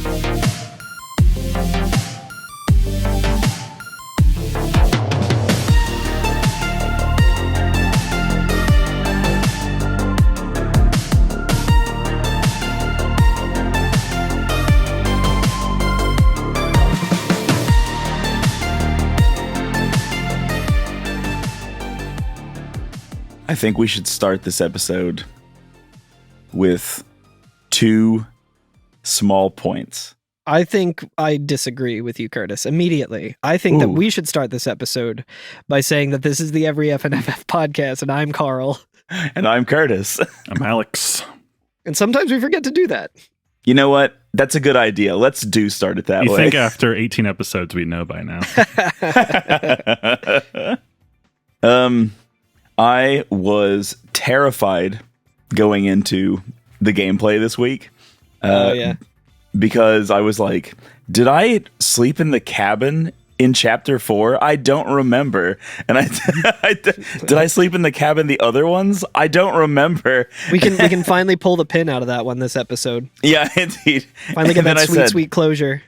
I think we should start this episode with 2 small points. I think I disagree with you, Curtis, immediately. I think that we should start this episode by saying that this is the Every FNFF podcast, and I'm Carl. And I'm Curtis. I'm Alex. And sometimes we forget to do that. You know what? That's a good idea. Let's start it that way. You think after 18 episodes we know by now. I was terrified going into the gameplay this week. Because I was like, did I sleep in the cabin in chapter 4? I don't remember. And did I sleep in the cabin the other ones? I don't remember. We can finally pull the pin out of that one this episode. Yeah, indeed. Finally get that sweet closure.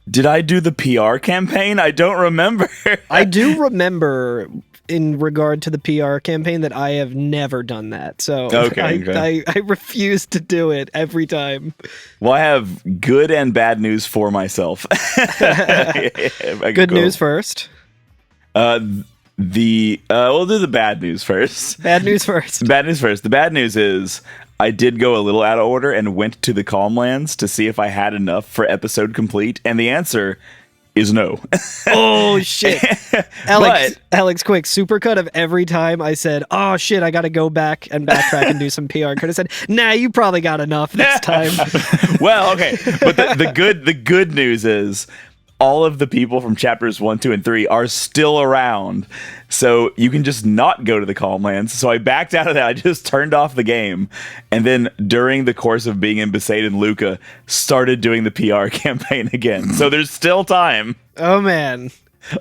Did I do the PR campaign? I don't remember. I do remember in regard to the PR campaign that I have never done that. So I refuse to do it every time. Well, I have good and bad news for myself. Good news first. We'll do the bad news first. Bad news first. Bad news first. The bad news is I did go a little out of order and went to the Calmlands to see if I had enough for episode complete, and the answer is no. Oh shit. Alex, quick, supercut of every time I said, oh shit, I gotta go back and backtrack and do some PR. Could have said, nah, you probably got enough this time. Well, okay. But the good news is all of the people from chapters 1, 2, and 3 are still around. So you can just not go to the Calmlands. So I backed out of that. I just turned off the game. And then during the course of being in Besaid and Luca, started doing the PR campaign again. So there's still time. Oh, man.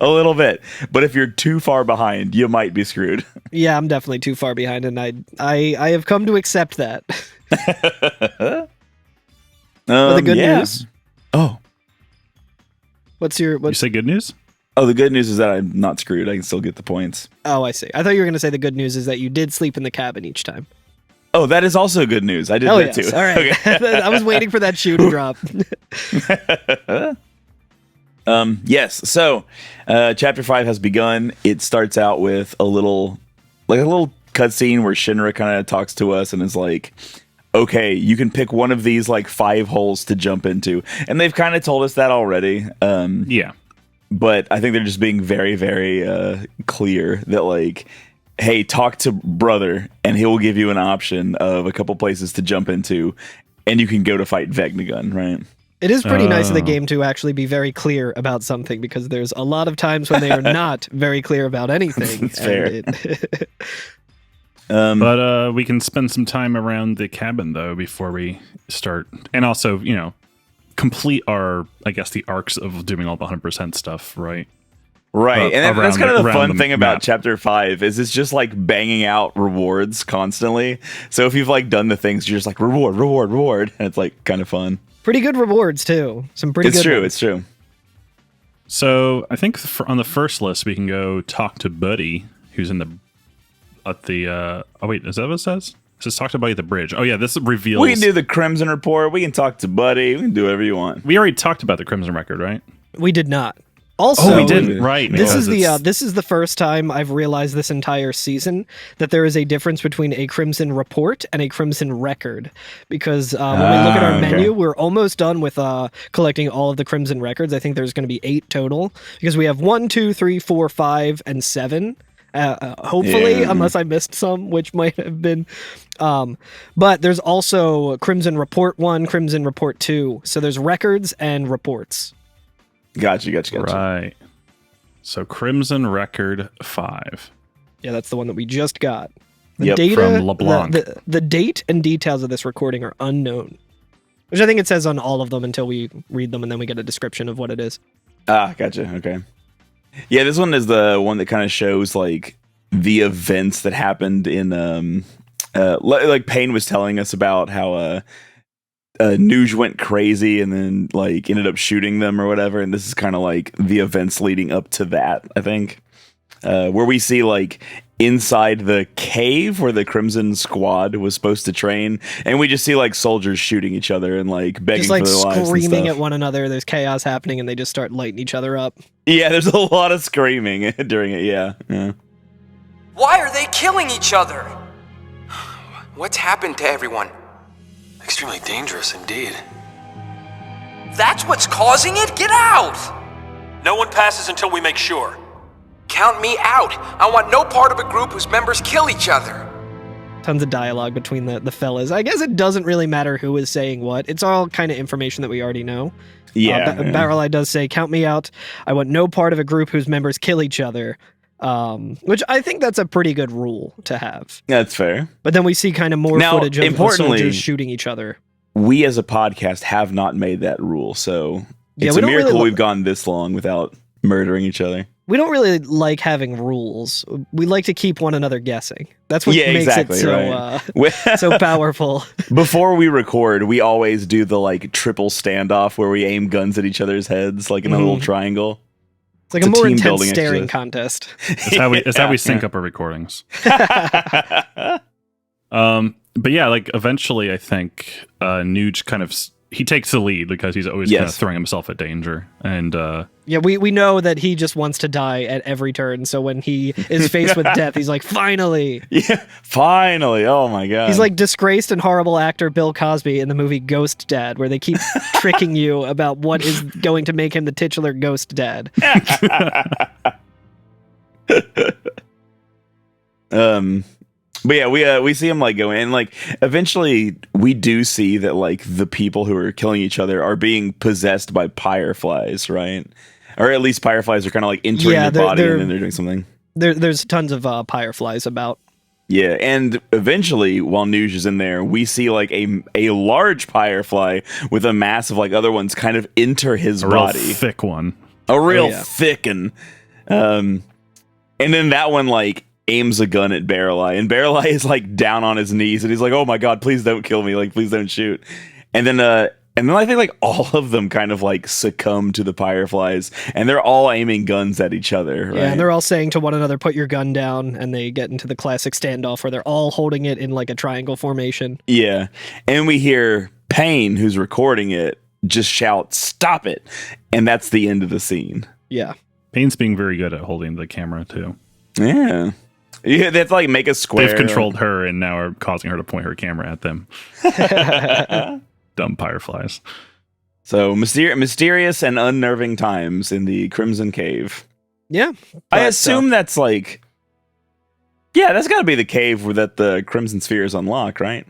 A little bit. But if you're too far behind, you might be screwed. Yeah, I'm definitely too far behind. And I have come to accept that. But the good news. Oh. You say good news? Oh, the good news is that I'm not screwed. I can still get the points. Oh, I see. I thought you were going to say the good news is that you did sleep in the cabin each time. Oh, that is also good news. I did that too. All right. Okay. I was waiting for that shoe to drop. Yes. So, chapter 5 has begun. It starts out with a little cutscene where Shinra kind of talks to us and is like, okay, you can pick one of these 5 holes to jump into. And they've kind of told us that already. Yeah. But I think they're just being very, very clear that hey, talk to brother and he will give you an option of a couple places to jump into and you can go to fight Vegnagun, right? It is pretty nice of the game to actually be very clear about something because there's a lot of times when they are not very clear about anything. That's fair. But we can spend some time around the cabin, though, before we start. And also, complete our, I guess, the arcs of doing all the 100% stuff, right? Right. And that's kind of the fun thing about Chapter 5 is it's just banging out rewards constantly. So if you've done the things, you're just reward. And it's kind of fun. Pretty good rewards, too. Some pretty good ones. It's true. So I think on the first list, we can go talk to Buddy, who's in at the oh wait, is that what it says? It says talk to Buddy at the bridge. Oh yeah, this reveals we can do the Crimson Report, we can talk to Buddy, we can do whatever you want. We already talked about the Crimson Record, right? We did not. Also, we didn't. Right. This is the first time I've realized this entire season that there is a difference between a Crimson Report and a Crimson Record. Because when we look at our menu, we're almost done with collecting all of the Crimson Records. I think there's going to be 8 total because we have 1, 2, 3, 4, 5, and 7. Hopefully, unless I missed some, which might have been. But there's also Crimson Report 1, Crimson Report 2. So there's records and reports. Gotcha. Right. So Crimson Record 5. Yeah, that's the one that we just got. The data from LeBlanc. The date and details of this recording are unknown, which I think it says on all of them until we read them and then we get a description of what it is. Ah, gotcha. Okay. Yeah, this one is the one that kind of shows the events that happened in Payne was telling us about how Nuge went crazy and then like ended up shooting them or whatever, and this is kind of like the events leading up to that, I think, where we see like inside the cave where the Crimson Squad was supposed to train, and we just see like soldiers shooting each other and like begging just like for their lives, screaming and at stuff. one another. There's chaos happening, and they just start lighting each other up. Yeah, there's a lot of screaming during it. Yeah. Why are they killing each other? What's happened to everyone? Extremely dangerous indeed. That's what's causing it? Get out! No one passes until we make sure. Count me out. I want no part of a group whose members kill each other. Tons of dialogue between the fellas. I guess it doesn't really matter who is saying what. It's all kind of information that we already know. Yeah. Barrel Eye does say, count me out. I want no part of a group whose members kill each other. Which I think that's a pretty good rule to have. That's fair. But then we see kind of more Now, footage of importantly, soldiers shooting each other. We as a podcast have not made that rule, so it's a miracle we've gone this long without murdering each other. We don't really like having rules. We like to keep one another guessing. That's what makes exactly, it so so powerful. Before we record, we always do the like triple standoff where we aim guns at each other's heads, like in a little triangle. It's like a more intense team-building staring exercise. contest. It's how we sync up our recordings. But yeah, like eventually I think Nuge kind of he takes the lead because he's always kind of throwing himself at danger. And yeah, we know that he just wants to die at every turn. So when he is faced with death, he's like, finally. Yeah, finally. Oh my God. He's like disgraced and horrible actor Bill Cosby in the movie Ghost Dad, where they keep tricking you about what is going to make him the titular Ghost Dad. But yeah, we see him like go in, like eventually we do see that like the people who are killing each other are being possessed by pyreflies, right? Or at least pyreflies are kind of like entering their body and then they're doing something. There's tons of pyreflies about. Yeah, and eventually, while Nuge is in there, we see like a large pyrefly with a mass of like other ones kind of enter his body. Real thick one. A real thick one. And then that one like aims a gun at Barrel Eye, and Barrel Eye is like down on his knees, and he's like, "Oh my God, please don't kill me! Like, please don't shoot!" And then I think like all of them kind of like succumb to the pyreflies, and they're all aiming guns at each other. Right? Yeah, and they're all saying to one another, "Put your gun down," and they get into the classic standoff where they're all holding it in like a triangle formation. Yeah, and we hear Payne, who's recording it, just shout, "Stop it!" And that's the end of the scene. Yeah, Payne's being very good at holding the camera too. Yeah. Yeah, they have to like make a square. They've controlled her and now are causing her to point her camera at them. Dumb pyreflies. So mysterious and unnerving times in the Crimson Cave. Yeah. I assume that's like, yeah, that's got to be the cave where that the Crimson Sphere is unlocked, right?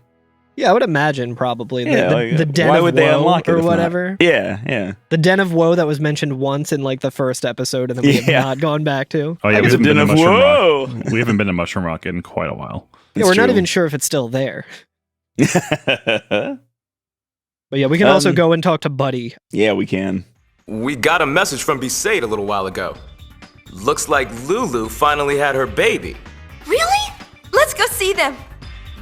Yeah, I would imagine probably the den why of would woe they unlock it or if not? whatever. Yeah. The den of woe that was mentioned once in like the first episode, and then we have not gone back to. Oh yeah, the den of woe. We haven't been to Mushroom Rock in quite a while. Yeah, we're not even sure if it's still there. But yeah, we can also go and talk to Buddy. Yeah, we can. We got a message from Besaid a little while ago. Looks like Lulu finally had her baby. Really? Let's go see them.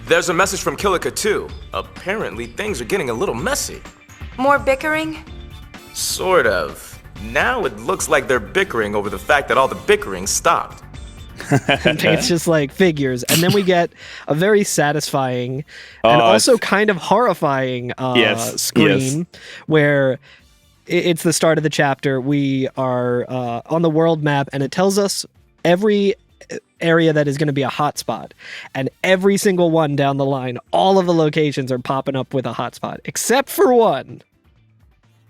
There's a message from Kilika too. Apparently things are getting a little messy. More bickering? Sort of. Now it looks like they're bickering over the fact that all the bickering stopped. It's just like figures. And then we get a very satisfying and also kind of horrifying screen where it's the start of the chapter. We are on the world map, and it tells us every area that is going to be a hotspot, and every single one down the line, all of the locations are popping up with a hotspot except for one,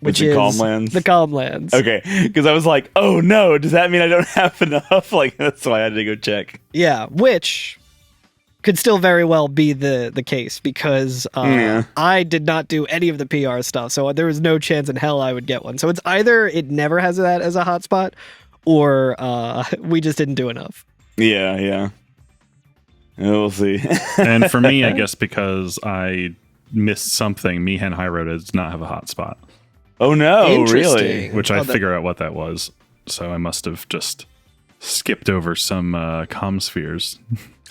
which is Calmlands. the Calmlands. Okay, because I was like, oh no, does that mean I don't have enough? Like, that's why I had to go check. Yeah, which could still very well be the case, because I did not do any of the PR stuff, so there was no chance in hell I would get one. So it's either it never has that as a hotspot, or we just didn't do enough. Yeah. We'll see. And for me, I guess because I missed something, Mihan High Road does not have a hotspot. Oh no, Interesting. really? Which I figured out what that was. So I must have just skipped over some comm spheres.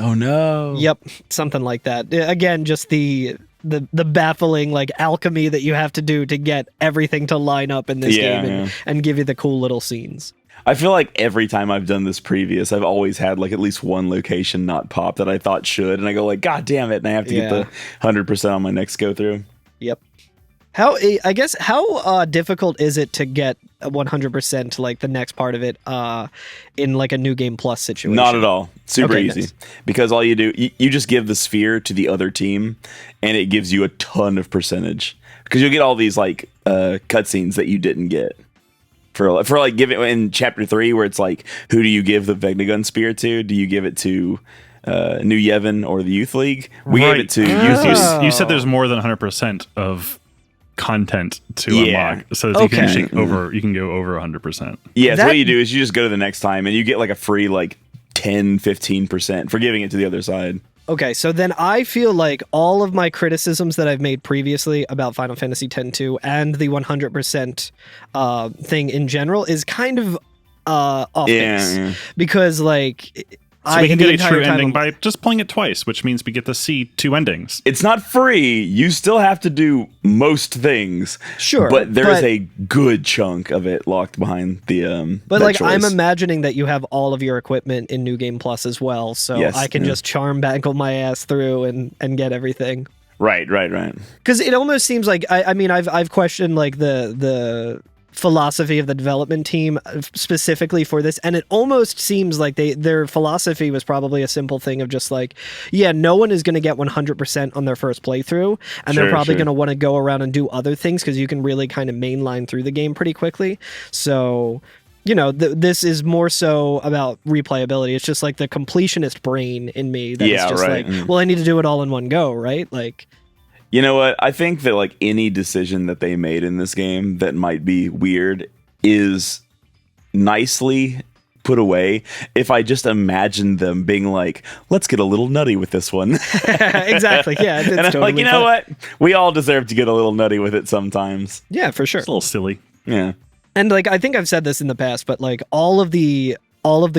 Oh no. Yep, something like that. Again, just the the baffling like alchemy that you have to do to get everything to line up in this game and give you the cool little scenes. I feel like every time I've done this previous, I've always had like at least one location not pop that I thought should, and I go like, God damn it, and I have to get the 100% on my next go through. Yep. How difficult is it to get 100% like the next part of it in like a New Game Plus situation? Not at all. Super easy. Nice. Because all you do, you just give the sphere to the other team, and it gives you a ton of percentage. Because you'll get all these like cutscenes that you didn't get. For like giving in chapter 3 where it's like, who do you give the Vegnagun spear to? Do you give it to New Yevon or the Youth League? We gave it to Youth League. You said there's more than 100% of content to unlock, so that you can go over 100%. Yeah, so what you do is you just go to the next time and you get like a free like 10-15% for giving it to the other side. Okay, so then I feel like all of my criticisms that I've made previously about Final Fantasy X-2 and the 100% thing in general is kind of off base. Because like... So we can get a true ending by just playing it twice, which means we get to see 2 endings. It's not free. You still have to do most things. Sure. But there's a good chunk of it locked behind the But like choice. I'm imagining that you have all of your equipment in New Game Plus as well, so I can just charm bankle my ass through and get everything. Right. Because it almost seems like I mean I've questioned like the philosophy of the development team specifically for this, and it almost seems like their philosophy was probably a simple thing of just like, no one is going to get 100% on their first playthrough, and they're probably going to want to go around and do other things because you can really kind of mainline through the game pretty quickly. So this is more so about replayability. It's just like the completionist brain in me that is just like, well, I need to do it all in one go, right? Like, you know what? I think that like any decision that they made in this game that might be weird is nicely put away if I just imagine them being like, let's get a little nutty with this one. Exactly. Yeah. And I'm totally like, you know what? We all deserve to get a little nutty with it sometimes. Yeah, for sure. It's a little silly. Yeah. And like I think I've said this in the past, but like all of the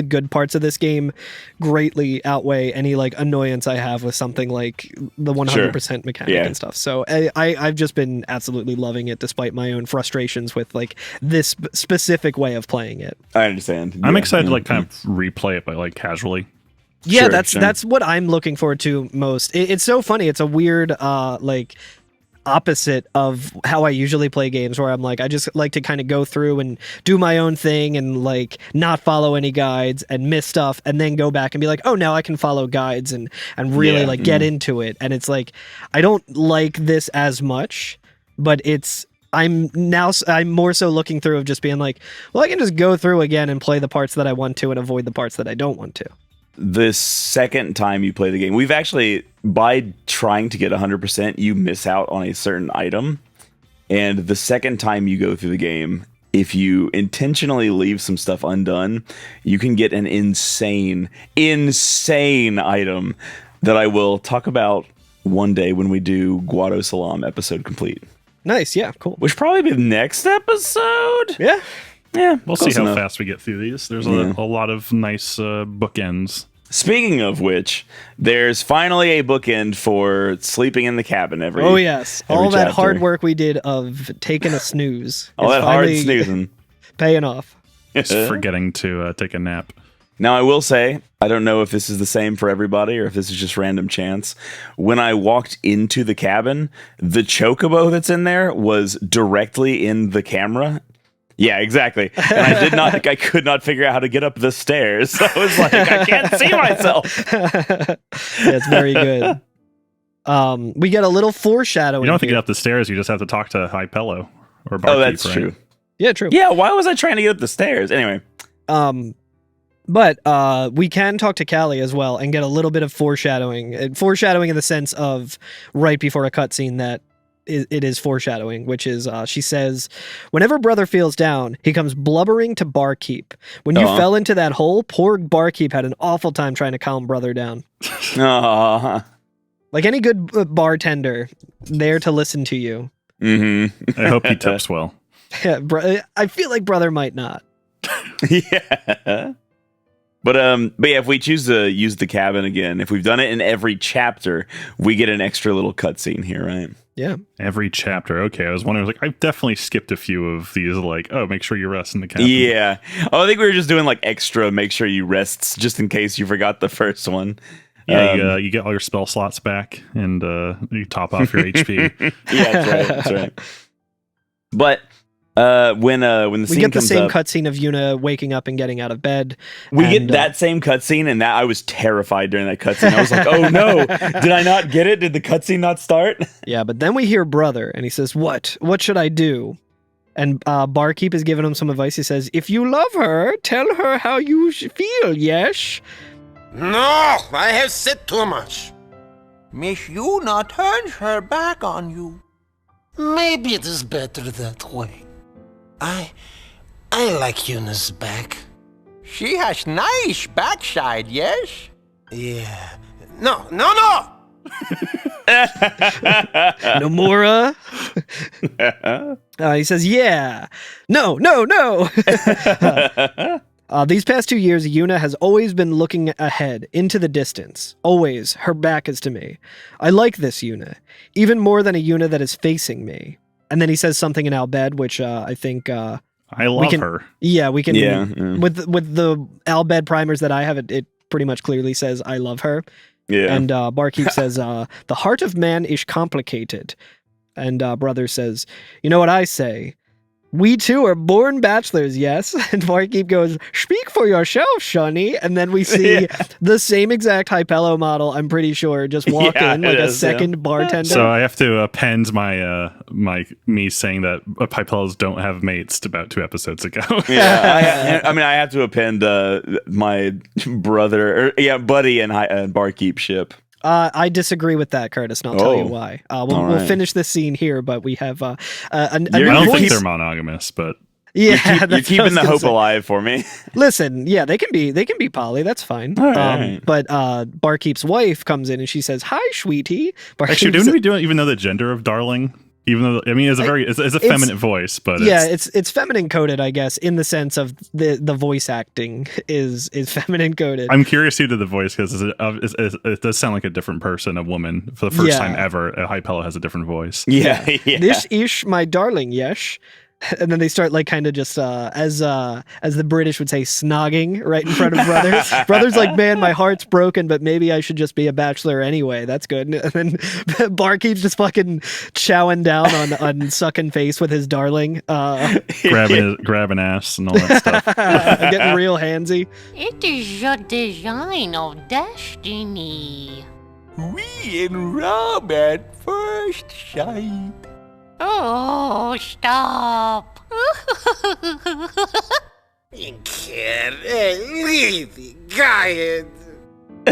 good parts of this game greatly outweigh any like annoyance I have with something like the 100% mechanic and stuff. So I've just been absolutely loving it despite my own frustrations with like this specific way of playing it. I understand. I'm excited to like kind of replay it, but like casually. Yeah, that's what I'm looking forward to most. It's so funny. It's a weird like opposite of how I usually play games, where I'm like, I just like to kind of go through and do my own thing and like not follow any guides and miss stuff and then go back and be like, oh, now I can follow guides and really like get into it. And it's like, I don't like this as much, but I'm more so looking through of just being like, well, I can just go through again and play the parts that I want to and avoid the parts that I don't want to. The second time you play the game, we've actually, by trying to get 100%, you miss out on a certain item. And the second time you go through the game, if you intentionally leave some stuff undone, you can get an insane item that I will talk about one day when we do Guado Salam episode complete. Nice. Yeah, cool. Which probably be the next episode. Yeah. Yeah, we'll see how fast we get through these. There's a lot of nice bookends. Speaking of which, there's finally a bookend for sleeping in the cabin every Oh, yes. every All that chapter. hard work we did of taking a snooze. All that hard snoozing. Paying off. Just forgetting to take a nap. Now, I will say, I don't know if this is the same for everybody or if this is just random chance. When I walked into the cabin, the chocobo that's in there was directly in the camera. Yeah, exactly. And I could not figure out how to get up the stairs. So I was like, I can't see myself. Yeah, it's very good. We get a little foreshadowing. You don't have to here. get up the stairs. You just have to talk to Hypello or Barkeep. Oh, that's right? true. Yeah, true. Yeah, why was I trying to get up the stairs? Anyway. But we can talk to Callie as well and get a little bit of foreshadowing. Foreshadowing in the sense of right before a cutscene that it is foreshadowing, which is she says, whenever brother feels down, he comes blubbering to Barkeep. When you fell into that hole, poor Barkeep had an awful time trying to calm brother down. Like any good bartender, there to listen to you. Mm-hmm. I hope he tips well. Yeah, I feel like brother might not. Yeah. But yeah, if we choose to use the cabin again, if we've done it in every chapter, we get an extra little cutscene here, right? Yeah. Every chapter. Okay, I was wondering, like, I've definitely skipped a few of these, like, oh, make sure you rest in the cabin. Yeah. Oh, I think we were just doing like extra make sure you rests just in case you forgot the first one. Yeah, you get all your spell slots back and you top off your HP. Yeah, that's right. But when the We scene get the comes same up, cutscene of Yuna waking up and getting out of bed. we and, get that same cutscene, and that I was terrified during that cutscene. I was like, "Oh no, did I not get it? Did the cutscene not start?" Yeah, but then we hear Brother, and he says, "What? What should I do?" And Barkeep is giving him some advice. He says, "If you love her, tell her how you feel, yes?" No, I have said too much. Miss Yuna turns her back on you. Maybe it is better that way. I like Yuna's back. She has nice backside, yes? Yeah. No! Nomura. He says, "Yeah. No. These past 2 years, Yuna has always been looking ahead, into the distance. Always. Her back is to me. I like this Yuna. Even more than a Yuna that is facing me." And then he says something in Albed, which I think... I love her. Yeah, we can... Yeah. With the Albed primers that I have, it pretty much clearly says, "I love her." Yeah. And Barkeep says, "The heart of man is complicated." And Brother says, "You know what I say? We too are born bachelors, yes?" And Barkeep goes, "Speak for yourself, Shunny." And then we see the same exact Hypello model, I'm pretty sure, just walk in like a second bartender. So I have to append me saying that Hypellos don't have mates about 2 episodes ago. Yeah, I have to append my brother, buddy and Barkeep ship. I disagree with that, Curtis, and I'll tell you why. We'll finish this scene here, but we have a I new don't voice. think they're monogamous, but Yeah, You're keeping the hope alive for me. Listen, yeah, they can be poly. That's fine. Right. But Barkeep's wife comes in and she says, "Hi, sweetie." Actually, don't we even know the gender of Darling? Even though, I mean, it's a feminine voice, but it's feminine coded, I guess, in the sense of the voice acting is feminine coded. I'm curious who did the voice because it does sound like a different person, a woman. For the first time ever, a Hypello has a different voice. Yeah. This ish, my darling, yes. And then they start like kind of just as the British would say, snogging right in front of Brother. Brother's like, "Man, my heart's broken, but maybe I should just be a bachelor anyway. That's good." And then Barkeep's just fucking chowing down on sucking face with his darling, grabbing ass and all that stuff. getting real handsy. It is your design of destiny. We and Rob at first sight. Oh, stop. You can't leave the guy.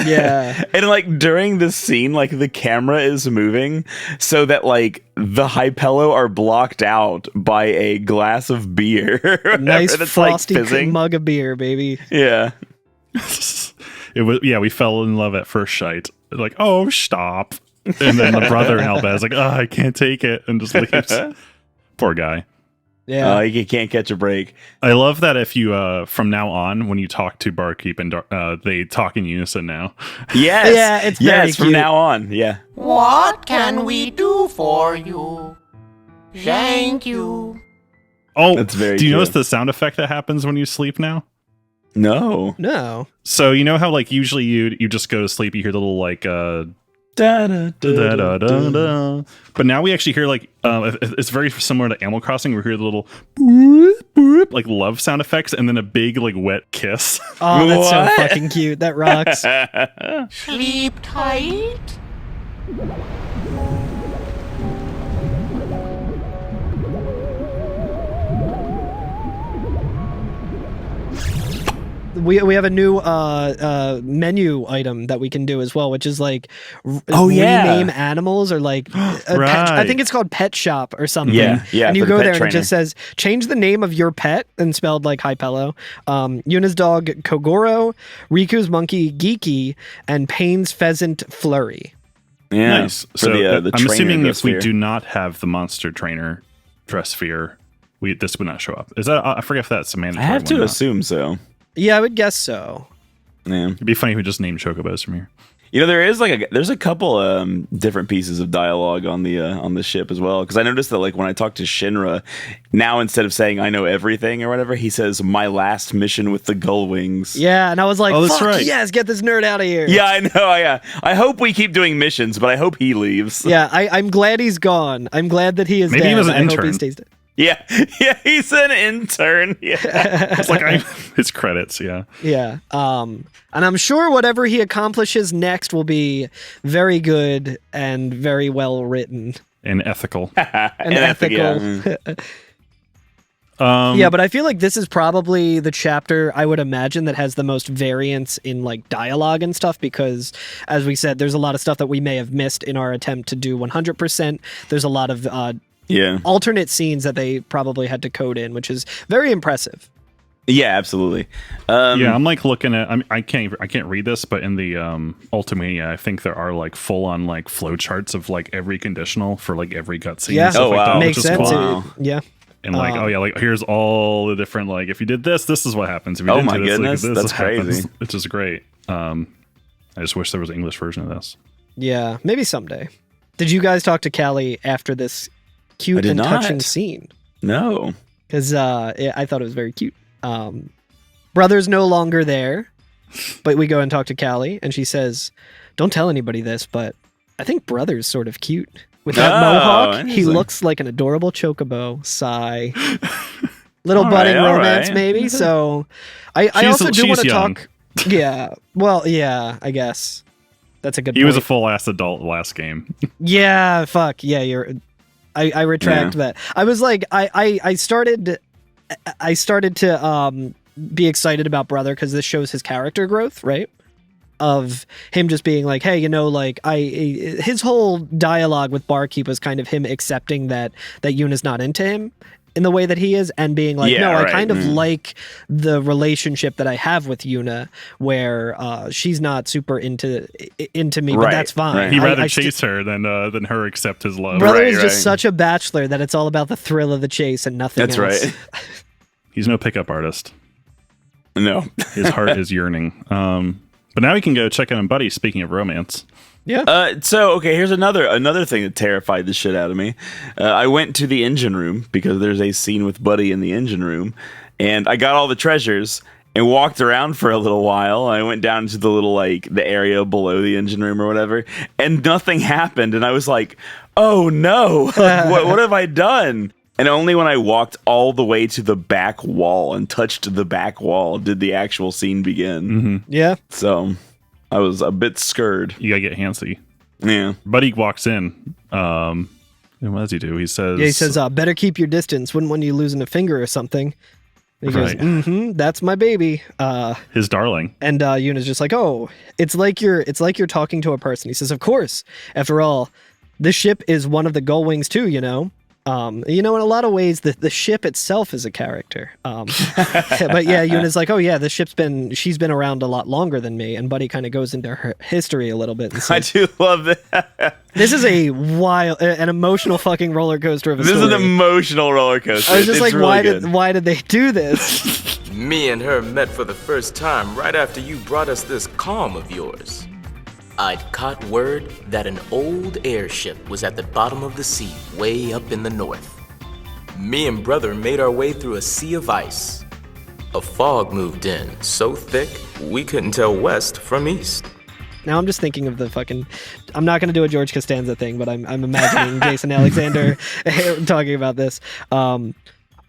Yeah. And like during this scene, like the camera is moving so that like the Hypello are blocked out by a glass of beer. Nice that's, frosty fizzing. mug of beer, baby. Yeah. It was we fell in love at first sight. Like, oh, stop. And then the brother in Albed is like, "Oh, I can't take it," and just leaves. Poor guy. Yeah. You can't catch a break. I love that if you from now on when you talk to Barkeep and they talk in unison now. Yes. Yeah, it's very from cute. now on. Yeah. What can we do for you? Thank you. Oh, That's very do you cute. notice the sound effect that happens when you sleep now? No. So you know how like usually you just go to sleep, you hear the little like Da, da, da, da, da, da, da, da. But now we actually hear like it's very similar to Animal Crossing. We hear the little boop, boop, like love sound effects, and then a big like wet kiss. Oh, that's so What? fucking cute. That rocks. Sleep tight. We have a new menu item that we can do as well, which is like rename animals or like I think it's called Pet Shop or something. Yeah, And you for the go pet there and trainer. it just says change the name of your pet and spelled like Hypello. Yuna's dog Kogoro, Riku's monkey Geeky, and Payne's pheasant Flurry. Yeah. Nice. For So the I'm trainer assuming if we Dresssphere. do not have the monster trainer dress sphere, this would not show up. Is that I forget if that's a mandatory. I have to one or not. assume so. Yeah, I would guess so. Yeah. It'd be funny if we just named chocobos from here. You know, there's a couple different pieces of dialogue on the ship as well, because I noticed that like when I talk to Shinra, now instead of saying I know everything or whatever, he says my last mission with the gull wings. Yeah, and I was like, Oh, that's fuck right. yes, get this nerd out of here. Yeah, I know. Yeah, I hope we keep doing missions, but I hope he leaves. Yeah, I'm glad he's gone. I'm glad that he is Maybe dead. he was an I hope intern. he stays dead. Yeah, he's an intern. Yeah, It's like his credits, yeah. Yeah. And I'm sure whatever he accomplishes next will be very good and very well written And ethical. and ethical. Yeah. Yeah, but I feel like this is probably the chapter I would imagine that has the most variance in like dialogue and stuff, because as we said, there's a lot of stuff that we may have missed in our attempt to do 100%. There's a lot of alternate scenes that they probably had to code in, which is very impressive. Yeah, absolutely. Yeah, I'm like looking at. I can't read this, but in the Ultimania, I think there are like full on like flowcharts of like every conditional for like every cutscene. Yeah, and stuff like that, makes which is sense. cool. Wow. Yeah. And like, like here's all the different like if you did this, this is what happens. If you Oh didn't my do this, goodness, like, that's happens. crazy. It's just great. I just wish there was an English version of this. Yeah, maybe someday. Did you guys talk to Callie after this cute did and not. touching scene? No. Because I thought it was very cute. Brother's no longer there, but we go and talk to Callie, and she says, "Don't tell anybody this, but I think Brother's sort of cute with that mohawk. He interesting. looks like an adorable chocobo." Sigh. Little All budding right, all romance, right. maybe. So, I also do she's want to young. talk. Yeah. Well, yeah. I guess that's a good. He point. was a full ass adult last game. Yeah, fuck. Yeah, I retract that. I was like I started to be excited about Brother because this shows his character growth, right? Of him just being like, hey, you know, like his whole dialogue with Barkeep was kind of him accepting that Yuna's not into him in the way that he is, and being like, Yeah, no, right. I kind of like the relationship that I have with Yuna, where she's not super into me, but Right, that's fine. right. He'd rather I chase her than her accept his love. Brother Right, is just right. such a bachelor that it's all about the thrill of the chase and nothing That's else. right. He's no pickup artist. No. His heart is yearning. But now we can go check in on Buddy. Speaking of romance, So okay, here's another thing that terrified the shit out of me. I went to the engine room because there's a scene with Buddy in the engine room, and I got all the treasures and walked around for a little while. I went down to the little like the area below the engine room or whatever, and nothing happened. And I was like, "Oh no, what have I done?" And only when I walked all the way to the back wall and touched the back wall did the actual scene begin. Mm-hmm. Yeah. So I was a bit scared. you gotta get handsy. Yeah. Buddy walks in. And what does he do? He says, better keep your distance. Wouldn't want you losing a finger or something. And he Right. goes, that's my baby. his darling. And Yuna's just like, oh, it's like you're talking to a person. He says, of course. After all, this ship is one of the gull wings too, you know. In a lot of ways, the ship itself is a character. But yeah, Yuna's like, oh yeah, she's been around a lot longer than me. And Buddy kind of goes into her history a little bit. And I says, do love that. this is an emotional fucking roller coaster of a This is story. an emotional roller coaster. I was just It's like, really why did they do this? Me and her met for the first time right after you brought us this calm of yours. I'd caught word that an old airship was at the bottom of the sea, way up in the north. Me and Brother made our way through a sea of ice. A fog moved in, so thick we couldn't tell west from east. Now I'm just thinking of I'm not going to do a George Costanza thing, but I'm imagining Jason Alexander talking about this.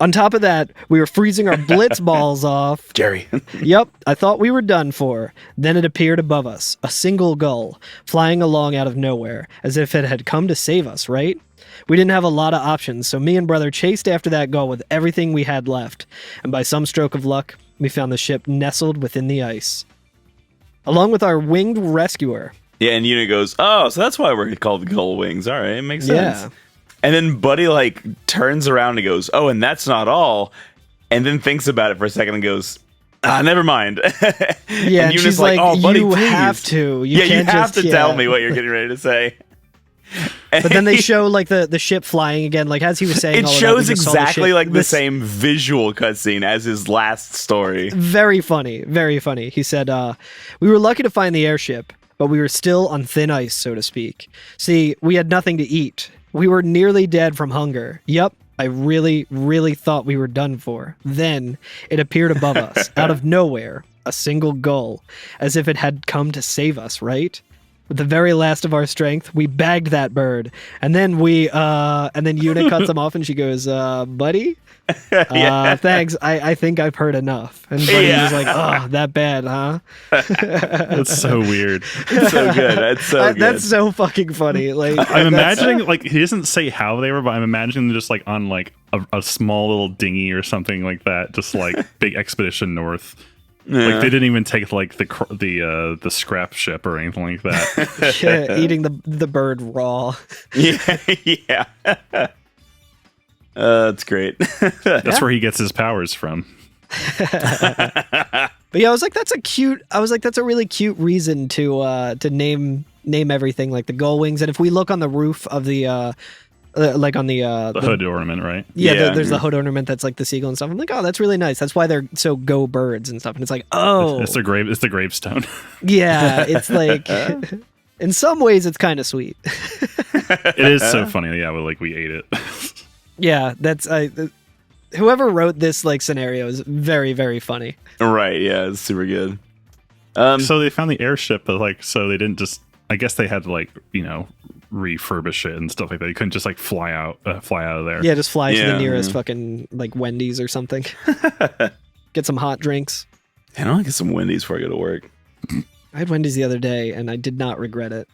On top of that, we were freezing our blitz balls off. Jerry. Yep, I thought we were done for. Then it appeared above us, a single gull, flying along out of nowhere, as if it had come to save us, right? We didn't have a lot of options, so me and Brother chased after that gull with everything we had left, and by some stroke of luck, we found the ship nestled within the ice. Along with our winged rescuer. Yeah, and Yuna goes, oh, so that's why we're called gull wings. All right, it makes sense. Yeah. And then Buddy like turns around and goes, oh, and that's not all. And then thinks about it for a second and goes, never mind. Yeah, and she's like, oh, Buddy, you please. have to. You You can't have just, to tell me what you're getting ready to say. But then they show like the ship flying again, like as he was saying. It all shows of that, we just saw the exactly ship. like the same visual cutscene as his last story. Very funny, very funny. He said, "We were lucky to find the airship, but we were still on thin ice, so to speak. See, we had nothing to eat. We were nearly dead from hunger. Yup, I really, really thought we were done for. Then it appeared above us, out of nowhere, a single gull, as if it had come to save us, right? With the very last of our strength, we bagged that bird, and then and then Yuna cuts him off, and she goes, buddy, thanks. I think I've heard enough. And Buddy was like, oh, that bad, huh? That's so weird. It's so good. That's so good. That's so fucking funny. Like, I'm imagining, like, he doesn't say how they were, but I'm imagining just like on like a small little dinghy or something like that, just like big expedition north. Yeah. Like they didn't even take like the scrap ship or anything like that. Yeah, eating the bird raw. Yeah. That's great. That's where he gets his powers from. But yeah, I was like, that's a really cute reason to name everything like the gull wings. And if we look on the roof of the like on the hood ornament, right? Yeah, there's the hood ornament that's like the seagull and stuff. I'm like, oh, that's really nice. That's why they're so go birds and stuff. And it's like, oh, it's the gravestone. Yeah, it's like in some ways it's kind of sweet. It is so funny. Yeah, but like we ate it. Yeah, that's whoever wrote this like scenario is very, very funny. Right? Yeah, it's super good. So they found the airship, but like, so they didn't just. I guess they had to like, refurbish it and stuff like that. You couldn't just like fly out of there. Yeah, just fly to the nearest fucking like Wendy's or something. Get some hot drinks. I don't get some Wendy's before I go to work. I had Wendy's the other day and I did not regret it.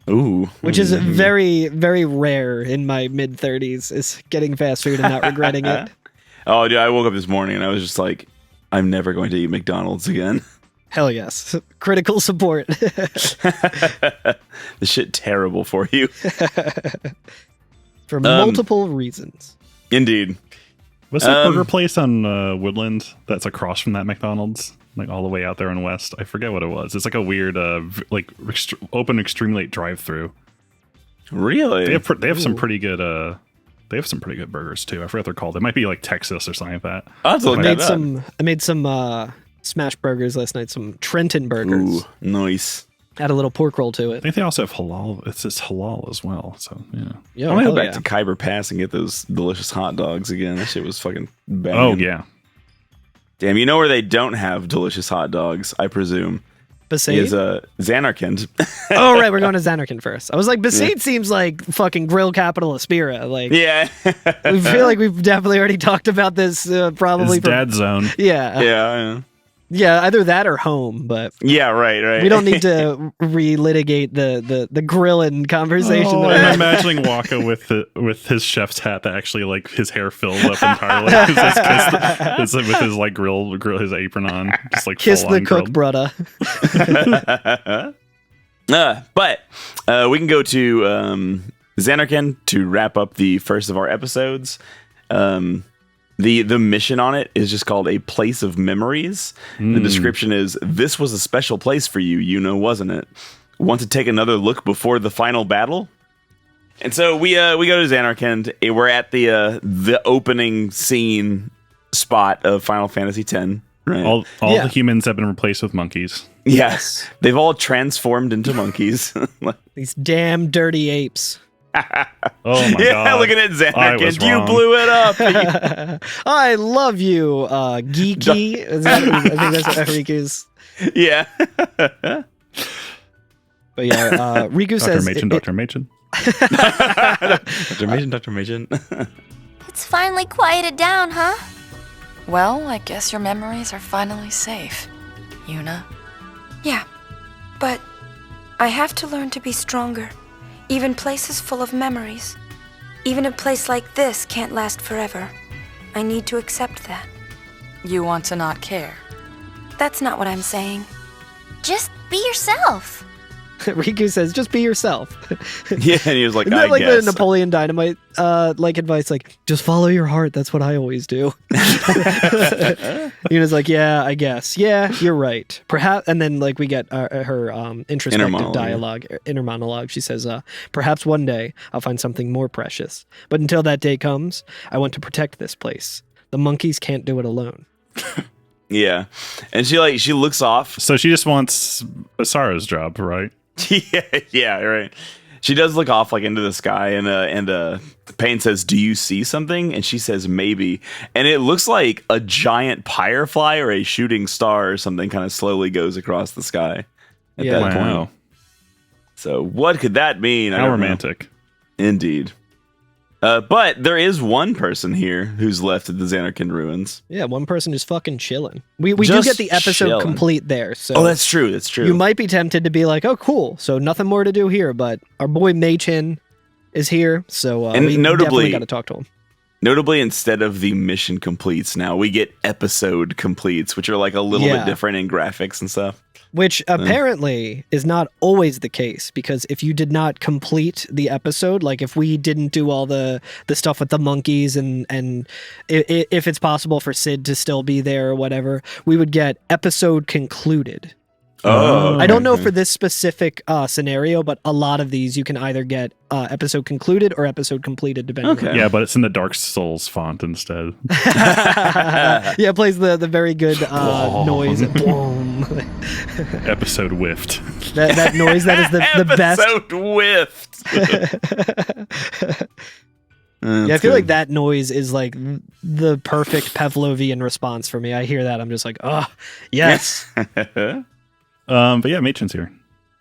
Ooh. Which is very, very rare in my mid-30s, is getting fast food and not regretting it. Oh, dude, I woke up this morning and I was just like, I'm never going to eat McDonald's again. Hell yes. Critical support. This shit terrible for you. For multiple reasons. Indeed. What's that burger place on Woodland that's across from that McDonald's? Like all the way out there in West? I forget what it was. It's like a weird, open extremely late drive-through. Really? They have some pretty good. They have some pretty good burgers too. I forget what they're called. They might be like Texas or something like that. I made some smash burgers last night. Some Trenton burgers. Ooh, nice. Add a little pork roll to I it. think they also have halal. It's halal as well. So yeah. Yeah, I'm gonna go back to Khyber Pass and get those delicious hot dogs again. That shit was fucking bad. Oh yeah. Damn, you know where they don't have delicious hot dogs, I presume? Besaid? Is Xanarkand. Oh, right, we're going to Xanarkand first. I was like, Besaid seems like fucking grill capital of Spira. Like, yeah. I feel like we've definitely already talked about this probably. It's dad zone. Yeah. Yeah. Yeah, either that or home, but yeah, right. We don't need to relitigate the grilling conversation. Oh, I'm imagining Wakka with his chef's hat that actually like his hair filled up entirely. It's with his like grill his apron on, just like kiss the grilled. cook, brother. But we can go to Xanarkand to wrap up the first of our episodes. The mission on it is just called A Place of Memories. The description is, this was a special place for you, wasn't it? Want to take another look before the final battle? And so we go to Xanarkand. We're at the opening scene spot of Final Fantasy X. Right? All the humans have been replaced with monkeys. Yes. They've all transformed into monkeys. These damn dirty apes. Oh my god! Looking at Xanarkand, you blew it up. I love you, geeky. I think that's Riku's. Yeah. But yeah, Riku says, Dr. Machin. Dr. Machin. It's finally quieted down, huh? Well, I guess your memories are finally safe, Yuna. Yeah, but I have to learn to be stronger. Even places full of memories. Even a place like this can't last forever. I need to accept that. You want to not care. That's not what I'm saying. Just be yourself. Riku says, just be yourself. Yeah, and he was like, Isn't that I like guess. the Napoleon Dynamite like advice, like, just follow your heart. That's what I always do. Yuna's like, yeah, I guess. Yeah, you're right. Perhaps, and then like we get her introspective dialogue, inner monologue. She says, perhaps one day I'll find something more precious. But until that day comes, I want to protect this place. The monkeys can't do it alone. Yeah. And she looks off. So she just wants Asara's job, right? yeah, right. She does look off like into the sky, and Pain says, "Do you see something?" And she says, "Maybe." And it looks like a giant firefly or a shooting star or something kind of slowly goes across the sky at that point. So what could that mean? How romantic. Indeed. But there is one person here who's left at the Xanarkand ruins. Yeah, one person just fucking chilling. We do get the episode complete there. So that's true. That's true. You might be tempted to be like, oh, cool. So nothing more to do here. But our boy Mei-Chin is here. So and we definitely got to talk to him. Notably, instead of the mission completes now, we get episode completes, which are like a little bit different in graphics and stuff. Which apparently is not always the case, because if you did not complete the episode, like if we didn't do all the stuff with the monkeys and if it's possible for Sid to still be there or whatever, we would get episode concluded. Oh, I don't know for this specific scenario, but a lot of these you can either get episode concluded or episode completed, depending. Yeah, but it's in the Dark Souls font instead. Yeah, it plays the very good noise. Episode whiffed. That noise that is the best. Episode whiffed. Yeah, I feel like that noise is like the perfect Pavlovian response for me. I hear that, I'm just like, oh, yes. But yeah, Mei-Chin's here.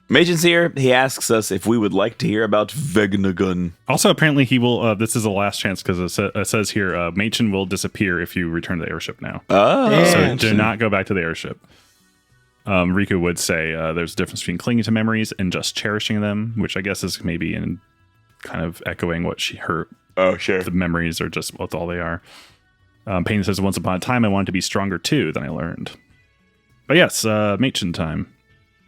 Mei-Chin's here. He asks us if we would like to hear about Vegnagun. Also, apparently he will, this is the last chance, because it says here, Mei-Chin will disappear if you return to the airship now. Oh. So do not go back to the airship. Riku would say there's a difference between clinging to memories and just cherishing them, which I guess is maybe in kind of echoing what her the memories are just what all they are. Pain says, once upon a time I wanted to be stronger too than I learned. But yes, Mei-Chin time.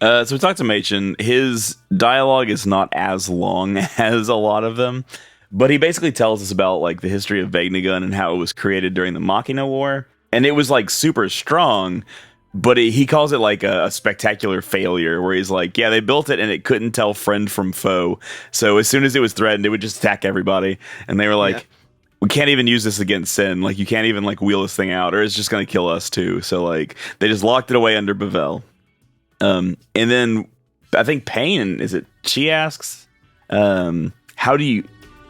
So we talked to Mei-Chin. His dialogue is not as long as a lot of them, but he basically tells us about like the history of Vegnagun and how it was created during the Machina War, and it was like super strong. But he calls it like a spectacular failure, where he's like, yeah, they built it and it couldn't tell friend from foe. So as soon as it was threatened, it would just attack everybody. And they were like, we can't even use this against Sin. Like, you can't even like wheel this thing out, or it's just going to kill us too. So like, they just locked it away under Bavel. And then I think Pain, she asks, how do you...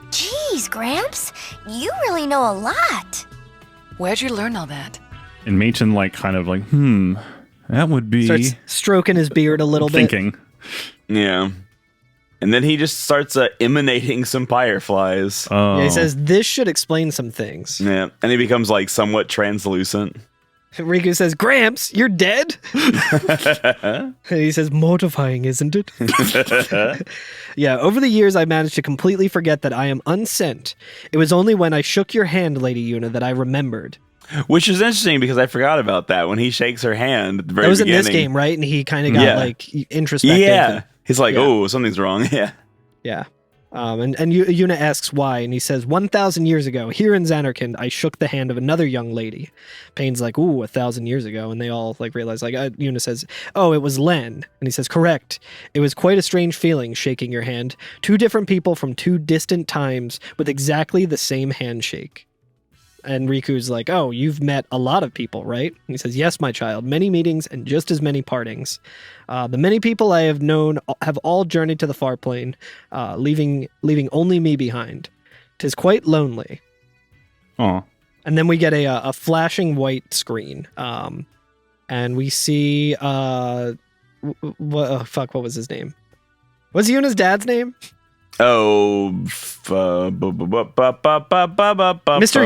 Jeez, Gramps, you really know a lot. Where'd you learn all that? And Mei-Chin like kind of like, that would be... Starts stroking his beard a little bit. Yeah. And then he just starts emanating some fireflies. Oh. Yeah, he says, this should explain some things. Yeah. And he becomes like somewhat translucent. Riku says, Gramps, you're dead? And he says, mortifying, isn't it? Yeah, over the years, I managed to completely forget that I am unsent. It was only when I shook your hand, Lady Yuna, that I remembered. Which is interesting, because I forgot about that when he shakes her hand at the very beginning. That was beginning. in this game, right? And he kind of got like introspective. Yeah. He's like, oh, something's wrong. Yeah. Yeah. And Yuna asks why, and he says, 1,000 years ago, here in Xanarkand, I shook the hand of another young lady. Pain's like, ooh, 1,000 years ago. And they all like realize, like, Yuna says, oh, it was Len. And he says, correct. It was quite a strange feeling shaking your hand. Two different people from two distant times with exactly the same handshake. And Riku's like, oh, you've met a lot of people, right? And he says, yes, my child, many meetings and just as many partings. The many people I have known have all journeyed to the far plane, leaving only me behind. 'Tis quite lonely. Aw. And then we get a flashing white screen. And we see, what was his name? What's Yuna's dad's name? Oh, Mr.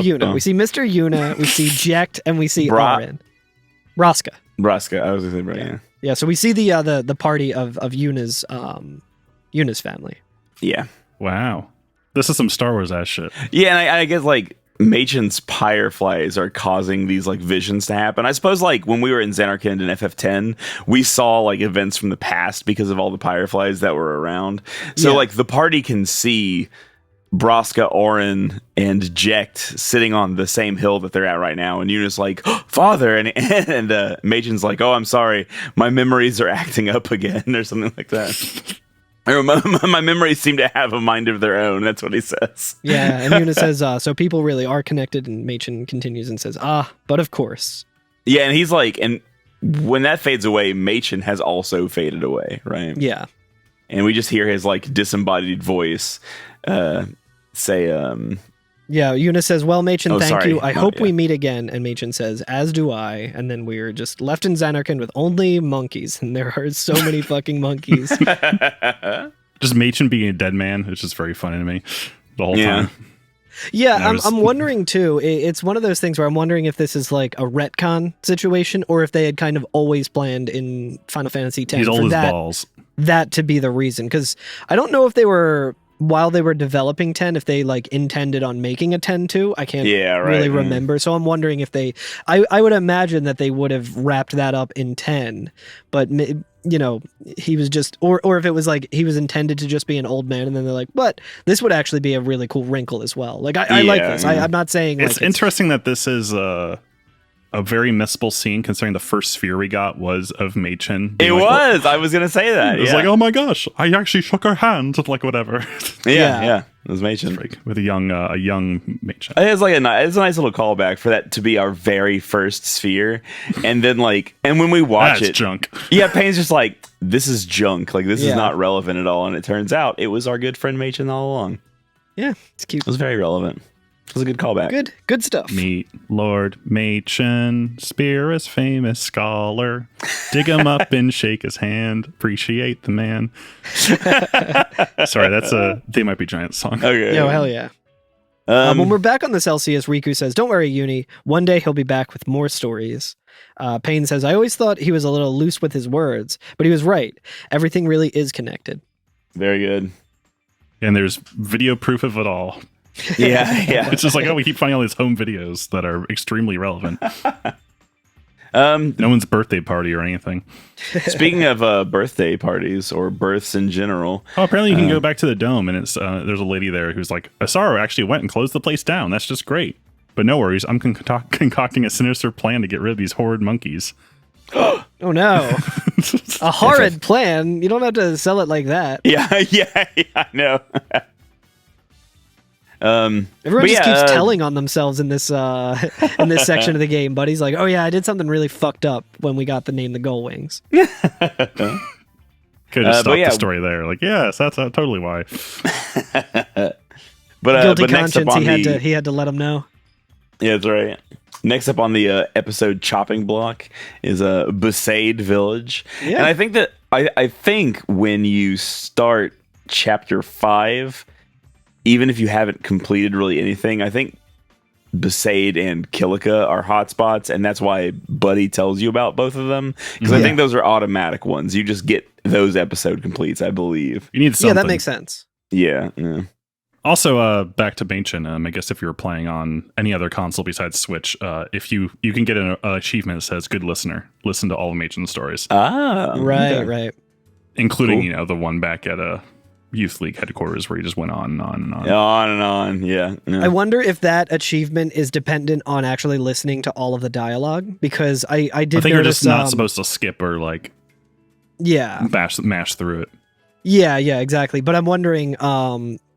Yuna. We see Mr. Yuna, we see Jekt, and we see Arin. Raska. I was going to say, yeah. Yeah, so we see the party of Yuna's Yuna's family. Yeah. Wow. This is some Star Wars ass shit. Yeah, and I guess like Machen's fireflies are causing these like visions to happen. I suppose like when we were in Xanarkand and FF10, we saw like events from the past because of all the fireflies that were around. So like the party can see Braska, Orin, and Jecht sitting on the same hill that they're at right now, and Eunice like, oh, Father, and Machen's like, oh, I'm sorry, my memories are acting up again, or something like that. My memories seem to have a mind of their own. That's what he says. Yeah, and Eunice says, so people really are connected, and Machen continues and says, but of course. Yeah, and he's like, and when that fades away, Machen has also faded away, right? Yeah. And we just hear his like disembodied voice say, yeah, Eunice says, well, Machen, thank you. I hope yeah. we meet again. And Machen says, as do I. And then we're just left in Xanarkand with only monkeys. And there are so many fucking monkeys. Just Machen being a dead man. It's just very funny to me the whole time. Yeah, I'm wondering too. It's one of those things where I'm wondering if this is like a retcon situation or if they had kind of always planned in Final Fantasy X He's old as balls. That to be the reason. Because I don't know if they were... While they were developing 10, if they like intended on making a 10-2, I can't really remember. So I'm wondering if they, I would imagine that they would have wrapped that up in 10, but you know, he was just, or if it was like he was intended to just be an old man, and then they're like, but this would actually be a really cool wrinkle as well. Like I like this. I'm not saying it's interesting that this is a very missable scene, considering the first sphere we got was of Machen. It like, was. I was gonna say that. It was like, oh my gosh, I actually shook her hand, like whatever. Yeah. It was Machen with a young Machen. It's like it's a nice little callback for that to be our very first sphere, and then like, and when we watch it, junk. Yeah, Payne's just like, this is junk. Like this is not relevant at all, and it turns out it was our good friend Machen all along. Yeah, it's cute. It was very relevant. It was a good callback. Good stuff. Meet Lord Machen, Spear is famous scholar. Dig him up and shake his hand. Appreciate the man. Sorry, that's a They Might Be Giants song. Okay. Yo, hell yeah. When we're back on the Celcius, Riku says, don't worry, Uni. One day he'll be back with more stories. Payne says, I always thought he was a little loose with his words, but he was right. Everything really is connected. Very good. And there's video proof of it all. Yeah. It's just like, we keep finding all these home videos that are extremely relevant. No one's birthday party or anything. Speaking of birthday parties or births in general. Oh, apparently you can go back to the dome, and it's there's a lady there who's like, Asaro actually went and closed the place down. That's just great. But no worries, I'm concocting a sinister plan to get rid of these horrid monkeys. Oh no. A horrid plan? You don't have to sell it like that. Yeah, I know. Everyone just keeps telling on themselves in this section of the game. Buddy's like, oh yeah, I did something really fucked up when we got the name the Gull Wings. Could have stopped the story there. Like, yes, that's totally why. Guilty conscience. He had to let him know. Yeah, that's right. Next up on the episode chopping block is a Besaid village, and I think that I think when you start chapter 5. Even if you haven't completed really anything, I think Besaid and Kilika are hotspots, and that's why Buddy tells you about both of them. Because I think those are automatic ones. You just get those episode completes, I believe. You need something. Yeah, that makes sense. Yeah. Also, back to Machen, I guess if you were playing on any other console besides Switch, if you can get an achievement that says "Good Listener," listen to all of Machen's stories. Right. Including, the one back at Youth League headquarters where he just went on and on and on. On and on, yeah. I wonder if that achievement is dependent on actually listening to all of the dialogue, because I did I think notice, you're just not supposed to skip or mash through it. Yeah, exactly. But I'm wondering,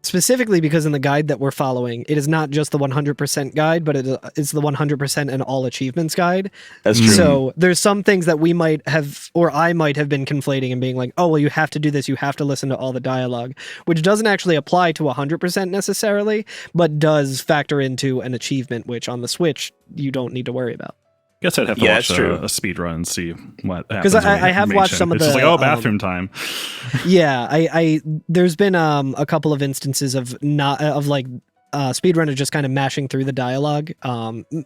specifically because in the guide that we're following, it is not just the 100% guide, but it's the 100% and all achievements guide. That's true. So there's some things that we might have, or I might have been conflating and being like, oh, well, you have to do this. You have to listen to all the dialogue, which doesn't actually apply to 100% necessarily, but does factor into an achievement, which on the Switch, you don't need to worry about. I guess I'd have to watch a speed run and see what happens. Because I have watched some of it's the... It's just like, bathroom time. Yeah, I there's been a couple of instances of speedrunners just kind of mashing through the dialogue,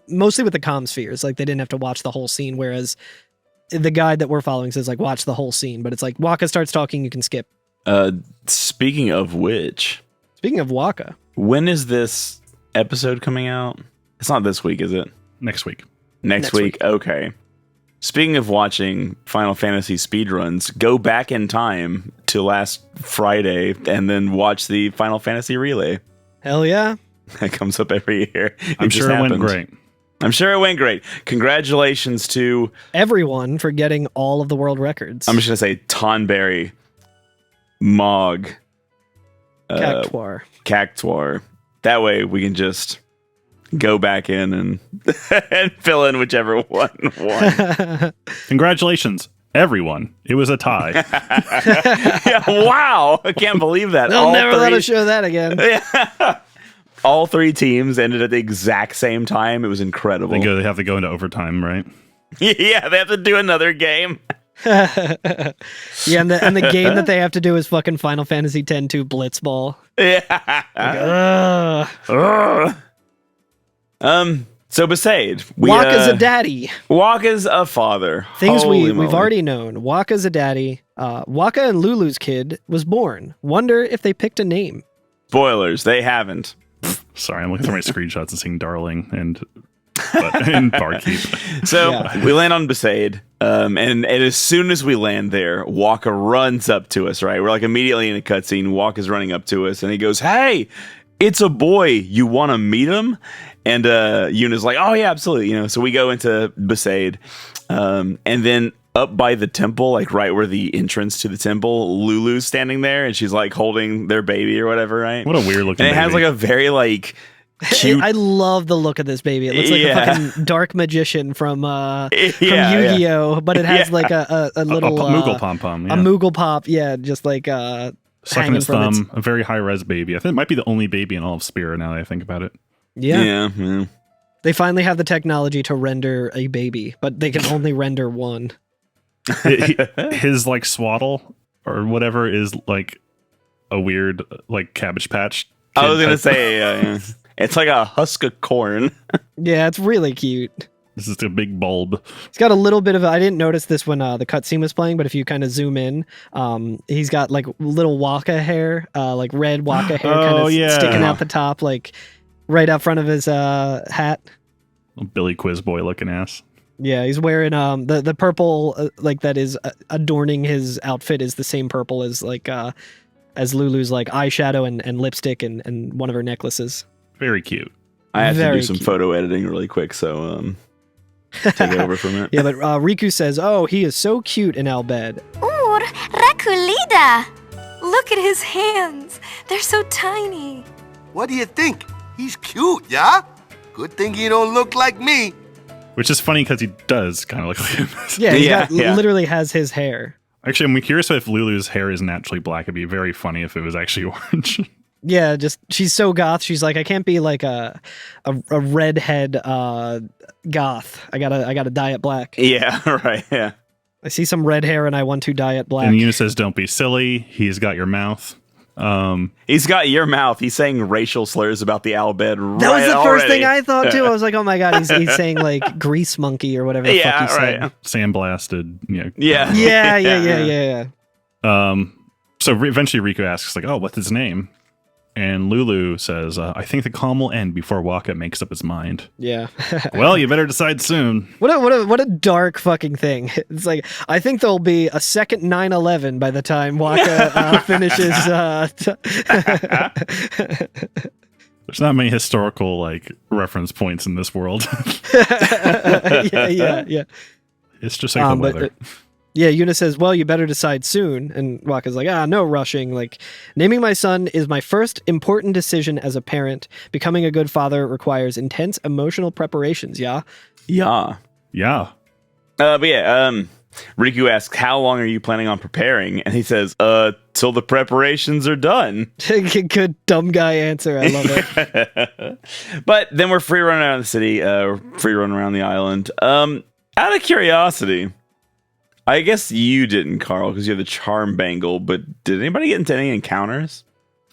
mostly with the comm spheres. Like, they didn't have to watch the whole scene, whereas the guide that we're following says, like, watch the whole scene. But it's like, Wakka starts talking, you can skip. Speaking of which... Speaking of Wakka... When is this episode coming out? It's not this week, is it? Next week. Next week. Okay. Speaking of watching Final Fantasy speedruns, go back in time to last Friday and then watch the Final Fantasy Relay. Hell yeah. That comes up every year. I'm sure it went great. I'm sure it went great. Congratulations to everyone for getting all of the world records. I'm just going to say Tonberry, Mog, Cactuar. That way we can just go back in and fill in whichever one won. Congratulations, everyone. It was a tie. Yeah, wow. I can't believe that. They'll never let us show that again. Yeah. All three teams ended at the exact same time. It was incredible. They have to go into overtime, right? Yeah, they have to do another game. Yeah, and the game that they have to do is fucking Final Fantasy X-2 Blitzball. Yeah. So Besaid, Wakka's a daddy. Wakka's a father. Things we've already known. Wakka's a daddy. Wakka and Lulu's kid was born. Wonder if they picked a name. Spoilers, they haven't. Sorry, I'm looking through my screenshots and seeing Darling and Barkeep. So we land on Besaid, and as soon as we land there, Wakka runs up to us, right? We're like immediately in a cutscene. Wakka's running up to us, and he goes, "Hey, it's a boy. You want to meet him?" And Yuna's like, "Oh yeah, absolutely." So we go into Besaid, and then up by the temple, like right where the entrance to the temple, Lulu's standing there, and she's like holding their baby or whatever, right? What a weird looking. And it has like a very like cute. I love the look of this baby. It looks like a fucking dark magician from Yu-Gi-Oh, but it has like a little Moogle pom pom, a Moogle pop, just like sucking its thumb. A very high res baby. I think it might be the only baby in all of Spirit now that I think about it. Yeah. They finally have the technology to render a baby, but they can only render one. His like swaddle or whatever is like a weird like Cabbage Patch. I was gonna say it's like a husk of corn. Yeah, it's really cute. This is a big bulb. It's got a little bit of I didn't notice this when the cutscene was playing, but if you kind of zoom in, he's got like little Wakka hair, like red Wakka hair kind of sticking out the top, like right out front of his hat. Little Billy Quiz Boy looking ass. Yeah, he's wearing the purple like that is adorning his outfit is the same purple as like as Lulu's like eyeshadow and lipstick and one of her necklaces. Very cute. I have to do some photo editing really quick, so take over from it. Yeah, but Riku says, "Oh, he is so cute in Albed." Ooh, Rakulida! Look at his hands. They're so tiny. What do you think? He's cute, yeah? Good thing he don't look like me. Which is funny because he does kind of look like him. Yeah, he literally has his hair. Actually, I'm curious if Lulu's hair is naturally black. It'd be very funny if it was actually orange. Yeah, just she's so goth. She's like, I can't be like a redhead goth. I gotta dye it black. Yeah, right. Yeah. I see some red hair and I want to dye it black. And Yuna says, "Don't be silly. He's got your mouth." He's got your mouth. He's saying racial slurs about the Albed. That was the first thing I thought too. I was like, oh my god, he's saying like grease monkey or whatever the fuck he said. Sandblasted. Yeah. So eventually Riku asks like, "Oh, what's his name?" And Lulu says, "I think the calm will end before Wakka makes up his mind." Yeah. Well, you better decide soon. What a dark fucking thing. It's like, I think there'll be a second 9/11 by the time Wakka finishes. There's not many historical like reference points in this world. Yeah. It's just like the weather. Yeah, Yuna says, "Well, you better decide soon." And Wakka's like, no rushing. Like, naming my son is my first important decision as a parent. Becoming a good father requires intense emotional preparations, yeah? Yeah. Riku asks, "How long are you planning on preparing?" And he says, till the preparations are done. Good dumb guy answer. I love it. But then we're free running around the city, free running around the island. Out of curiosity, I guess you didn't, Carl, because you have the charm bangle, but did anybody get into any encounters?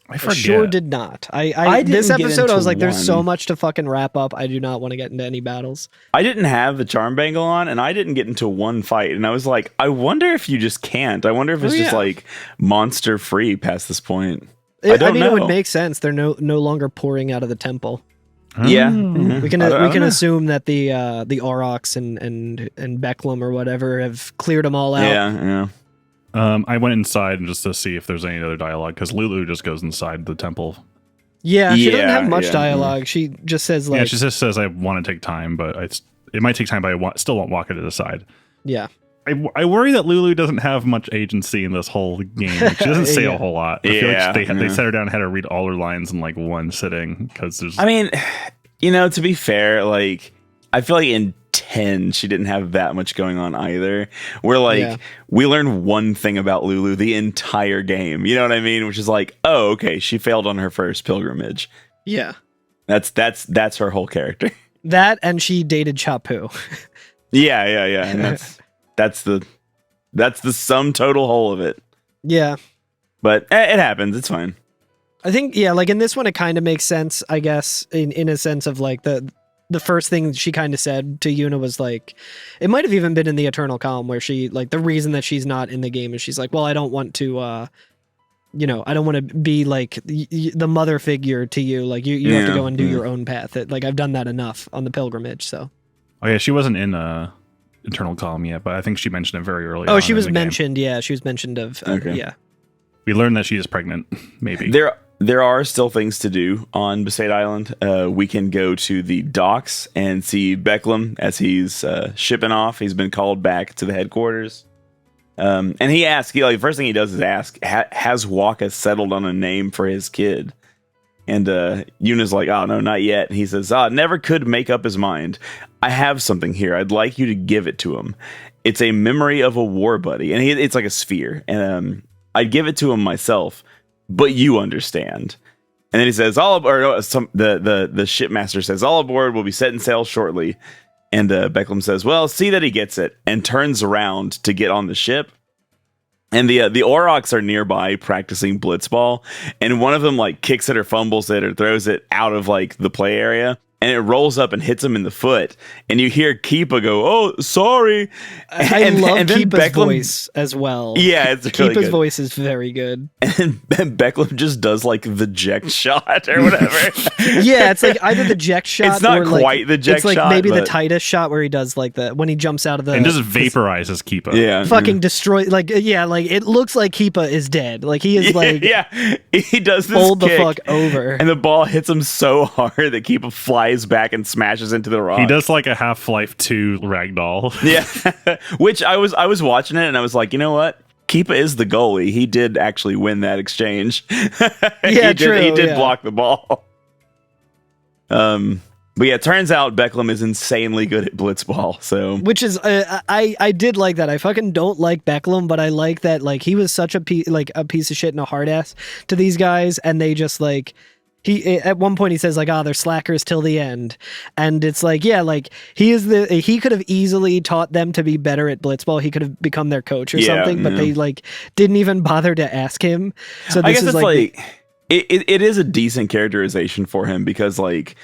I forget. Sure did not. I this episode, I was like, there's so much to fucking wrap up. I do not want to get into any battles. I didn't have the charm bangle on, and I didn't get into one fight. And I was like, I wonder if you just can't. I wonder if it's just like monster free past this point. I don't know. It would make sense. They're no longer pouring out of the temple. Yeah, we can assume that the Aurochs and Becklum or whatever have cleared them all out. Yeah. I went inside just to see if there's any other dialogue because Lulu just goes inside the temple. Yeah, she doesn't have much dialogue. She just says like, she just says I want to take time, but it might take time, but I still want Wakka to decide. Yeah. I worry that Lulu doesn't have much agency in this whole game. She doesn't say a whole lot. I feel like they sat her down and had her read all her lines in like one sitting because there's. I mean, to be fair, like I feel like in 10 she didn't have that much going on either. Where like we learned one thing about Lulu the entire game. You know what I mean? Which is like, oh, okay, she failed on her first pilgrimage. Yeah, that's her whole character. That and she dated Chapu. Yeah, and that's the sum total whole of it. Yeah. But it happens. It's fine. I think, like in this one, it kind of makes sense, I guess, in a sense of like the first thing she kind of said to Yuna was like, it might have even been in the Eternal Calm where she, like, the reason that she's not in the game is she's like, well, I don't want to, I don't want to be like the mother figure to you. Like you have to go and do your own path. Like I've done that enough on the pilgrimage. So. Oh yeah, she wasn't in Eternal Calm yet, but I think she mentioned it very early. Oh, she was mentioned. Game. Yeah, she was mentioned of. Yeah. We learned that she is pregnant. Maybe there are still things to do on Besaid Island. We can go to the docks and see Becklum as he's shipping off. He's been called back to the headquarters, and he asks. First thing he does is ask, "Has Wakka settled on a name for his kid?" And Yuna's like, "Oh no, not yet." And he says, "Never could make up his mind. I have something here. I'd like you to give it to him. It's a memory of a war buddy, and it's like a sphere. And I'd give it to him myself, but you understand." And then he says, the shipmaster says, "All aboard. We'll be setting sail shortly." And Becklum says, "Well, see that he gets it," and turns around to get on the ship. And the Aurochs are nearby practicing blitzball, and one of them like kicks it or fumbles it or throws it out of like the play area, and it rolls up and hits him in the foot. And you hear Keepa go, "Oh, sorry." I love Keepa's voice as well. Yeah, it's really Keepa's good. voice is very good. And Becklum just does like the Jek shot or whatever. Yeah, it's like either the Jek shot. It's not or quite like, the Jek it's like shot. Maybe the Titus shot where he does like when he jumps out of the and just vaporizes Keepa. Yeah, fucking destroy. Like it looks like Keepa is dead. Like he is like he does this fold kick, the fuck over, and the ball hits him so hard that Keepa flies back and smashes into the rock. He does like a Half-Life 2 ragdoll. Yeah, which I was watching it and I was like, you know what? Keepa is the goalie. He did actually win that exchange. Yeah, he did block the ball. But yeah, it turns out Becklum is insanely good at blitzball. So, which is I did like that. I fucking don't like Becklum, but I like that like he was such a piece of shit and a hard ass to these guys, and they just like. He at one point he says like, they're slackers till the end, and it's like, yeah, like he could have easily taught them to be better at blitzball. He could have become their coach or something, but they like didn't even bother to ask him. So this I guess is it's like it is a decent characterization for him because like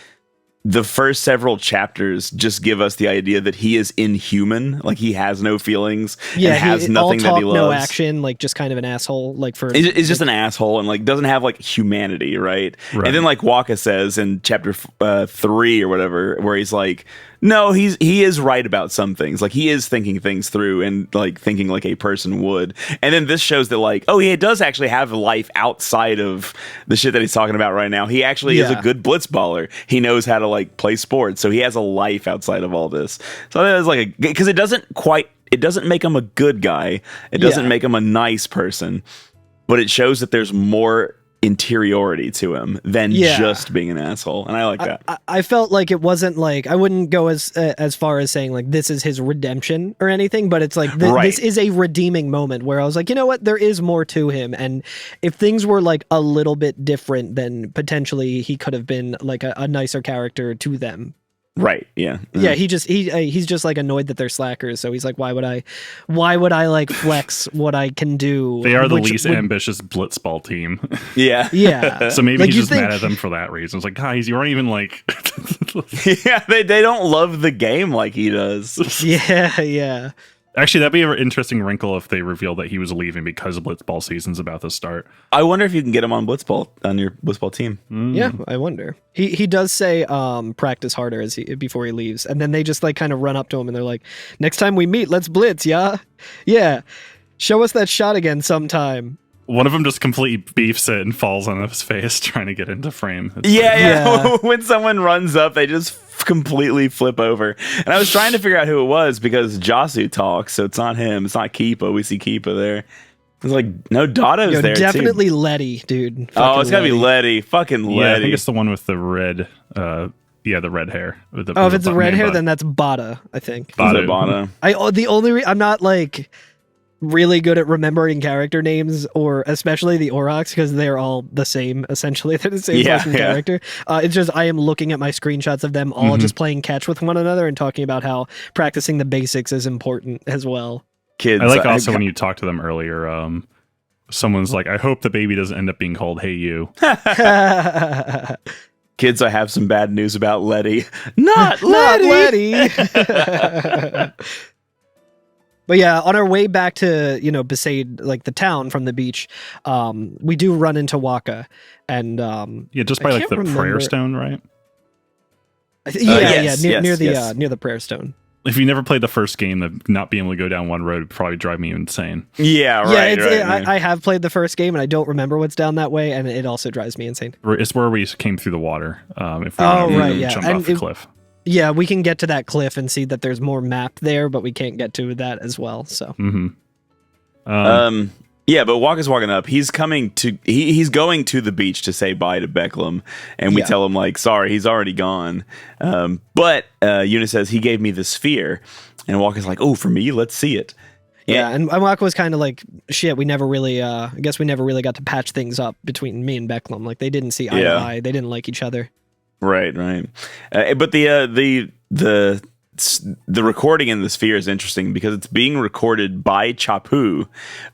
the first several chapters just give us the idea that he is inhuman, like he has no feelings, and has nothing that he loves. No action, like just kind of an asshole. Like it's just an asshole and like doesn't have like humanity, right? And then like Wakka says in chapter 3 or whatever, where he's like, no, he is right about some things. Like he is thinking things through and like thinking like a person would. And then this shows that like, oh, he does actually have a life outside of the shit that he's talking about right now. He actually is a good blitzballer. He knows how to like play sports. So he has a life outside of all this. So that is like because it doesn't make him a good guy. It doesn't make him a nice person, but it shows that there's more interiority to him than just being an asshole, and I like that. I felt like it wasn't like I wouldn't go as far as saying like this is his redemption or anything, but it's like this is a redeeming moment where I was like, you know what, there is more to him, and if things were like a little bit different, then potentially he could have been like a nicer character to them. Right. Yeah. Yeah. He's just like annoyed that they're slackers. So he's like, why would I like flex what I can do? They are the least ambitious blitzball team. Yeah. Yeah. So maybe like he's just mad at them for that reason. It's like, guys, you aren't even like. Yeah. They don't love the game like he does. Yeah. Yeah. Actually, that'd be an interesting wrinkle if they reveal that he was leaving because Blitzball season's about to start. I wonder if you can get him on Blitzball, on your Blitzball team. Yeah, I wonder. He does say practice harder before he leaves, and then they just like kind of run up to him and they're like, next time we meet, let's blitz, yeah? Yeah. Show us that shot again sometime. One of them just completely beefs it and falls on his face trying to get into frame. Yeah. When someone runs up, they just completely flip over. And I was trying to figure out who it was because Jasu talks, so it's not him. It's not Keepa. We see Keepa there. It's like, no, Dotto's there definitely too. Letty, dude. Oh, it's got to be Letty. Fucking Letty. Yeah, I think it's the one with the red, the red hair. If it's the red hair, then that's Bada, I think. Bada. I'm not like really good at remembering character names, or especially the Aurochs, because they're all the same, essentially. They're the same fucking character. It's just I am looking at my screenshots of them all just playing catch with one another and talking about how practicing the basics is important as well. Kids, I like also when you talked to them earlier, someone's like, I hope the baby doesn't end up being called Hey You. Kids, I have some bad news about Letty. Not Letty! But yeah, on our way back to, Besaid, like the town from the beach, we do run into Wakka. And just by like the prayer stone, right? Near the prayer stone. If you never played the first game, not being able to go down one road would probably drive me insane. Yeah, right. I have played the first game and I don't remember what's down that way, and it also drives me insane. It's where we came through the water. If we jump off the cliff. Yeah, we can get to that cliff and see that there's more map there, but we can't get to that as well. So. Yeah, but Wakka's walking up. He's coming to. He's going to the beach to say bye to Becklem, and we tell him like, sorry, he's already gone. But Eunice says he gave me the sphere, and Wakka's like, oh, for me, let's see it. Yeah, and Wakka was kind of like, shit, we never really. I guess we never really got to patch things up between me and Becklem. Like they didn't see eye to eye. They didn't like each other. Right. But the recording in the sphere is interesting because it's being recorded by Chapu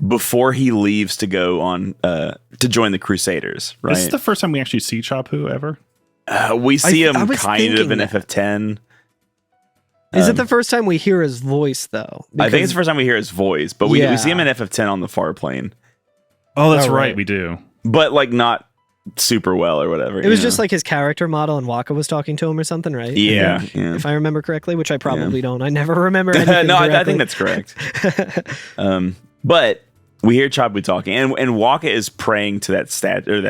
before he leaves to go on to join the Crusaders. Right. This is the first time we actually see Chapu ever. We see him kind of in FF10. Is it the first time we hear his voice though? I think it's the first time we hear his voice, but we see him in FF10 on the far plane. Oh, that's right, we do. But like not super well or whatever. It was just like his character model and Wakka was talking to him or something, right? Yeah. If I remember correctly, which I probably don't. I never remember anything No, directly. I think that's correct. But we hear Chapu talking, and Wakka is praying to that statue,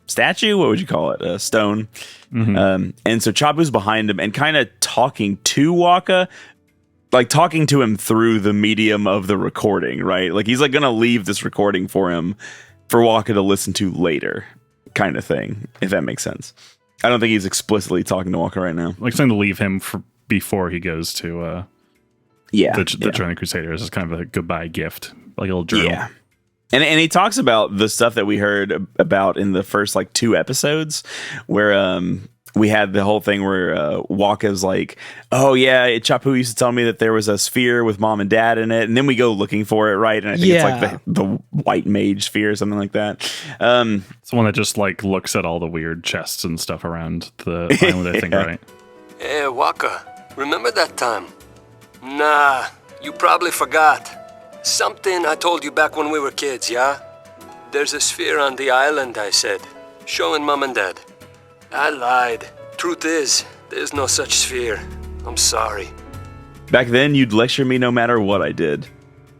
statue. What would you call it? A stone. And so Chapu's behind him and kind of talking to Wakka, like talking to him through the medium of the recording, right? Like he's like gonna leave this recording for him for Wakka to listen to later, kind of thing, if that makes sense. I don't think he's explicitly talking to Wakka right now. Like something to leave him for before he goes to the Join the Crusaders is kind of a goodbye gift, like a little journal. Yeah. And he talks about the stuff that we heard about in the first like 2 episodes where we had the whole thing where Wakka's like, oh yeah, Chapu used to tell me that there was a sphere with mom and dad in it, and then we go looking for it, right? And I think it's like the white mage sphere or something like that. It's the one that just like looks at all the weird chests and stuff around the island, I think, right? Hey, Wakka, remember that time? Nah, you probably forgot. Something I told you back when we were kids, yeah? There's a sphere on the island, I said. Showing mom and dad. I lied. Truth is, there's no such sphere. I'm sorry. Back then, you'd lecture me no matter what I did.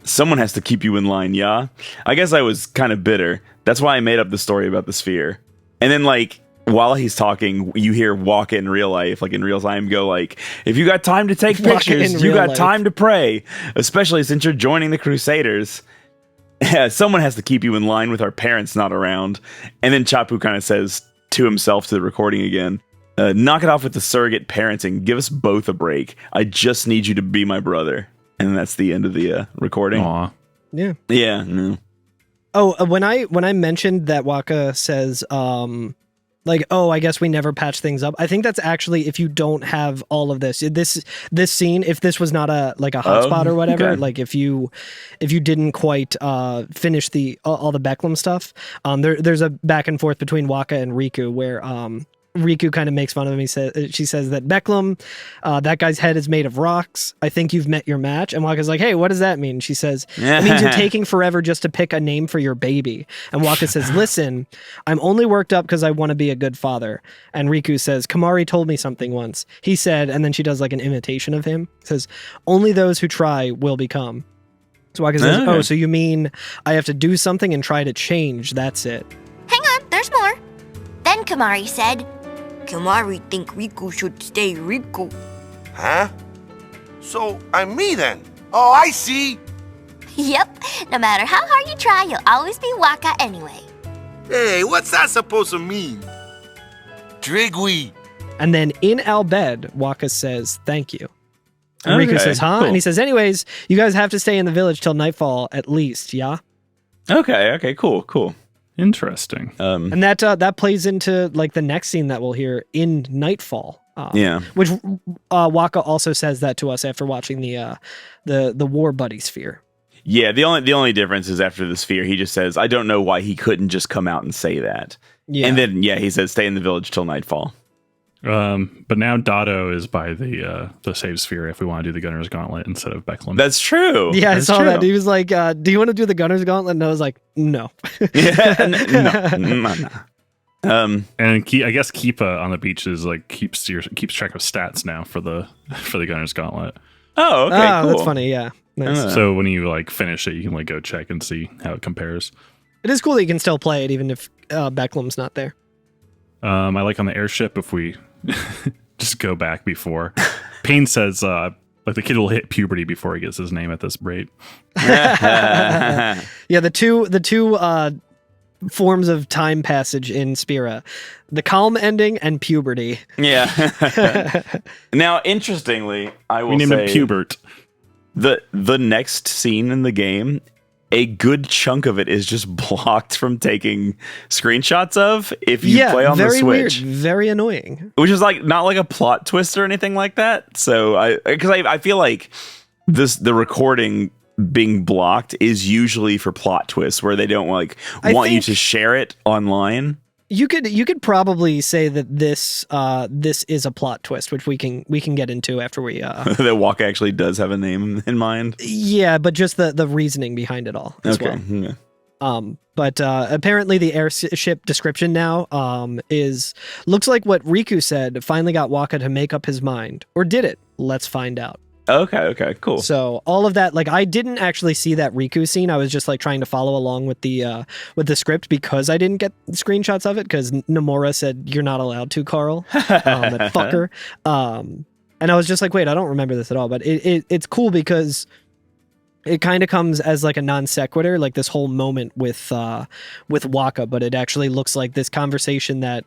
Someone has to keep you in line, yeah? I guess I was kind of bitter. That's why I made up the story about the sphere. And then, like, while he's talking, you hear Wakka in real life, like in real time, go like, if you got time to take pictures, you got time to pray. Especially since you're joining the Crusaders. Someone has to keep you in line with our parents not around. And then Chapu kind of says to himself to the recording again, knock it off with the surrogate parenting. Give us both a break. I just need you to be my brother. And that's the end of the recording. Aw. Yeah. Yeah. No. Oh, when I mentioned that Wakka says, like, oh, I guess we never patch things up. I think that's actually if you don't have all of this scene, if this was not a hotspot or whatever, okay. Like if you didn't quite finish all the Becklem stuff, there's a back and forth between Wakka and Riku where Riku kind of makes fun of him. She says that Becklum, that guy's head is made of rocks. I think you've met your match. And Wakka's like, hey, what does that mean? She says, it means you're taking forever just to pick a name for your baby. And Wakka says, listen, I'm only worked up because I want to be a good father. And Riku says, Kamari told me something once. He said, and then she does like an imitation of him. Says, only those who try will become. So Wakka says, oh, so you mean I have to do something and try to change. That's it. Hang on, there's more. Then Kamari said, Kamari think Riku should stay Riku. Huh? So, I'm me then. Oh, I see. Yep, no matter how hard you try, you'll always be Wakka anyway. Hey, what's that supposed to mean? Drigui. And then in Al bed, Wakka says, thank you. And Riku says, huh? Cool. And he says, anyways, you guys have to stay in the village till nightfall at least, yeah? Okay, cool. Interesting. And that plays into like the next scene that we'll hear in Nightfall. Which Wakka also says that to us after watching the War Buddy sphere. Yeah, the only difference is after the sphere, he just says, I don't know why he couldn't just come out and say that. Yeah. And then he says, stay in the village till nightfall. But now Dotto is by the save sphere if we want to do the Gunner's Gauntlet instead of Becklum. That's true. Yeah, I saw that. He was like, do you want to do the Gunner's Gauntlet? And I was like, no. No. And I guess Keepa on the beach is like keeps track of stats now for the Gunner's Gauntlet. Oh, okay, cool. That's funny, yeah. Nice. So when you like finish it, you can like go check and see how it compares. It is cool that you can still play it even if Becklum's not there. I like on the airship if we just go back before. Payne says like the kid will hit puberty before he gets his name at this rate. Yeah, the two forms of time passage in Spira, the calm ending and puberty. Yeah. Now, interestingly, I will say name it Pubert. The next scene in the game, a good chunk of it is just blocked from taking screenshots of if you play on the Switch. Weird, very annoying. Which is like not like a plot twist or anything like that. So I feel like the recording being blocked is usually for plot twists where they don't want you to share it online. You could probably say that this is a plot twist, which we can get into after we that Wakka actually does have a name in mind. Yeah, but just the reasoning behind it all as well. Yeah. But apparently the airship description now looks like what Riku said finally got Wakka to make up his mind, or did it? Let's find out. Okay, cool. So all of that, like I didn't actually see that Riku scene. I was just like trying to follow along with the script because I didn't get screenshots of it because Nomura said you're not allowed to, Carl, that fucker. And I was just like, wait, I don't remember this at all. But it's cool because it kind of comes as like a non sequitur, like this whole moment with Wakka, but it actually looks like this conversation that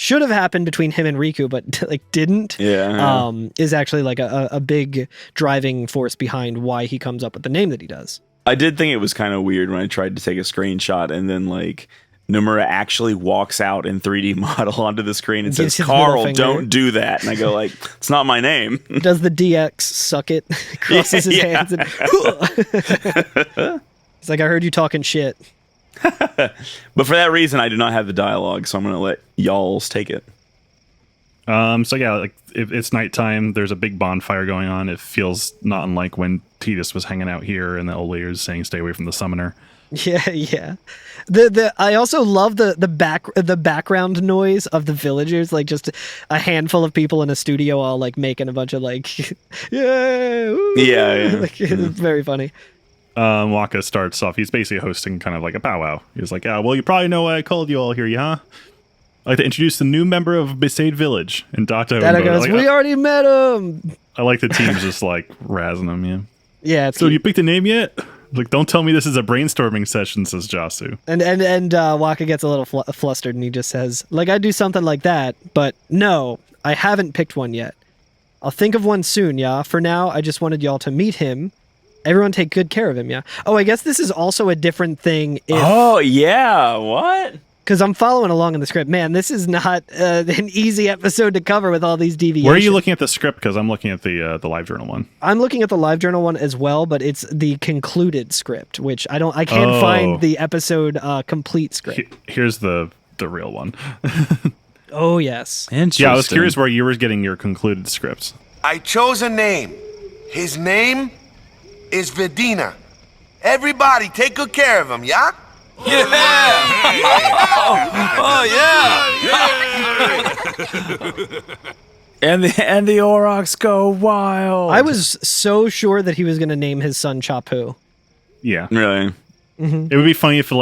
should have happened between him and Riku, but like didn't. Yeah. Is actually like a big driving force behind why he comes up with the name that he does. I did think it was kind of weird when I tried to take a screenshot and then like Nomura actually walks out in 3D model onto the screen and says, "Carl, don't do that." And I go like, "It's not my name." Does the DX suck it? Crosses his hands. And it's like, I heard you talking shit. But for that reason, I do not have the dialogue, so I'm going to let y'alls take it. So yeah, like if it's nighttime, there's a big bonfire going on. It feels not unlike when Tidus was hanging out here, and the old lady was saying, "Stay away from the summoner." Yeah. I also love the background noise of the villagers, like just a handful of people in a studio all like making a bunch of like, yeah. Like, it's very funny. Wakka starts off. He's basically hosting kind of like a powwow. He's like, well, you probably know why I called you all here, huh? I'd like to introduce the new member of Besaid Village. And Dotto goes, like, we already met him. I like the team's just like razzing him, yeah. Yeah. So you picked a name yet? Like, don't tell me this is a brainstorming session, says Jasu. And Wakka gets a little flustered, and he just says, like, I'd do something like that, but no, I haven't picked one yet. I'll think of one soon, yeah? For now, I just wanted y'all to meet him. Everyone take good care of him, yeah? Oh, I guess this is also a different thing. Oh, yeah, what? Because I'm following along in the script. Man, this is not an easy episode to cover with all these deviations. Where are you looking at the script? Because I'm looking at the LiveJournal one. I'm looking at the LiveJournal one as well, but it's the concluded script, which I can't find the episode complete script. Here's the real one. Oh, yes. Interesting. Yeah, I was curious where you were getting your concluded scripts. I chose a name. His name is Vedina. Everybody take good care of him, yeah? Yeah! And the Aurochs go wild. I was so sure that he was going to name his son Chapu. Yeah. Really? It would be funny if in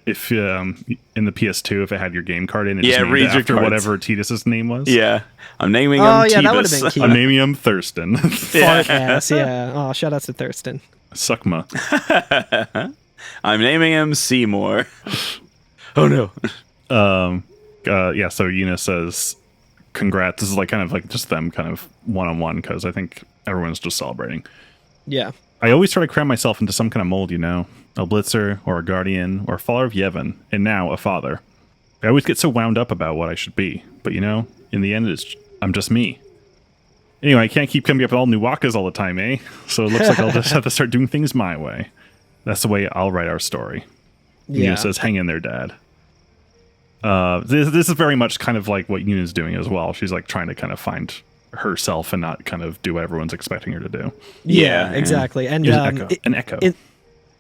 the PS2 if it had your game card in it, just named reads it after your cards. whatever Titus's name was. Yeah. I'm naming him Yeah, that would Tebus. have been cute. I'm naming him Thurston. Fart ass, yeah. Oh, shout out to Thurston. Suckma. I'm naming him Seymour. Oh no. So Yuna says, congrats. This is kind of just them kind of one-on-one because I think everyone's just celebrating. Yeah. I always try to cram myself into some kind of mold, a blitzer or a guardian or a follower of Yevon, and now a father. I always get so wound up about what I should be, but in the end, I'm just me. Anyway, I can't keep coming up with all new Wakkas all the time, eh? So it looks like I'll just have to start doing things my way. That's the way I'll write our story. Yeah. Yuna says, hang in there, Dad. This is very much kind of like what Yuna's doing as well. She's trying to kind of find herself and not kind of do what everyone's expecting her to do. Yeah, exactly. And an echo.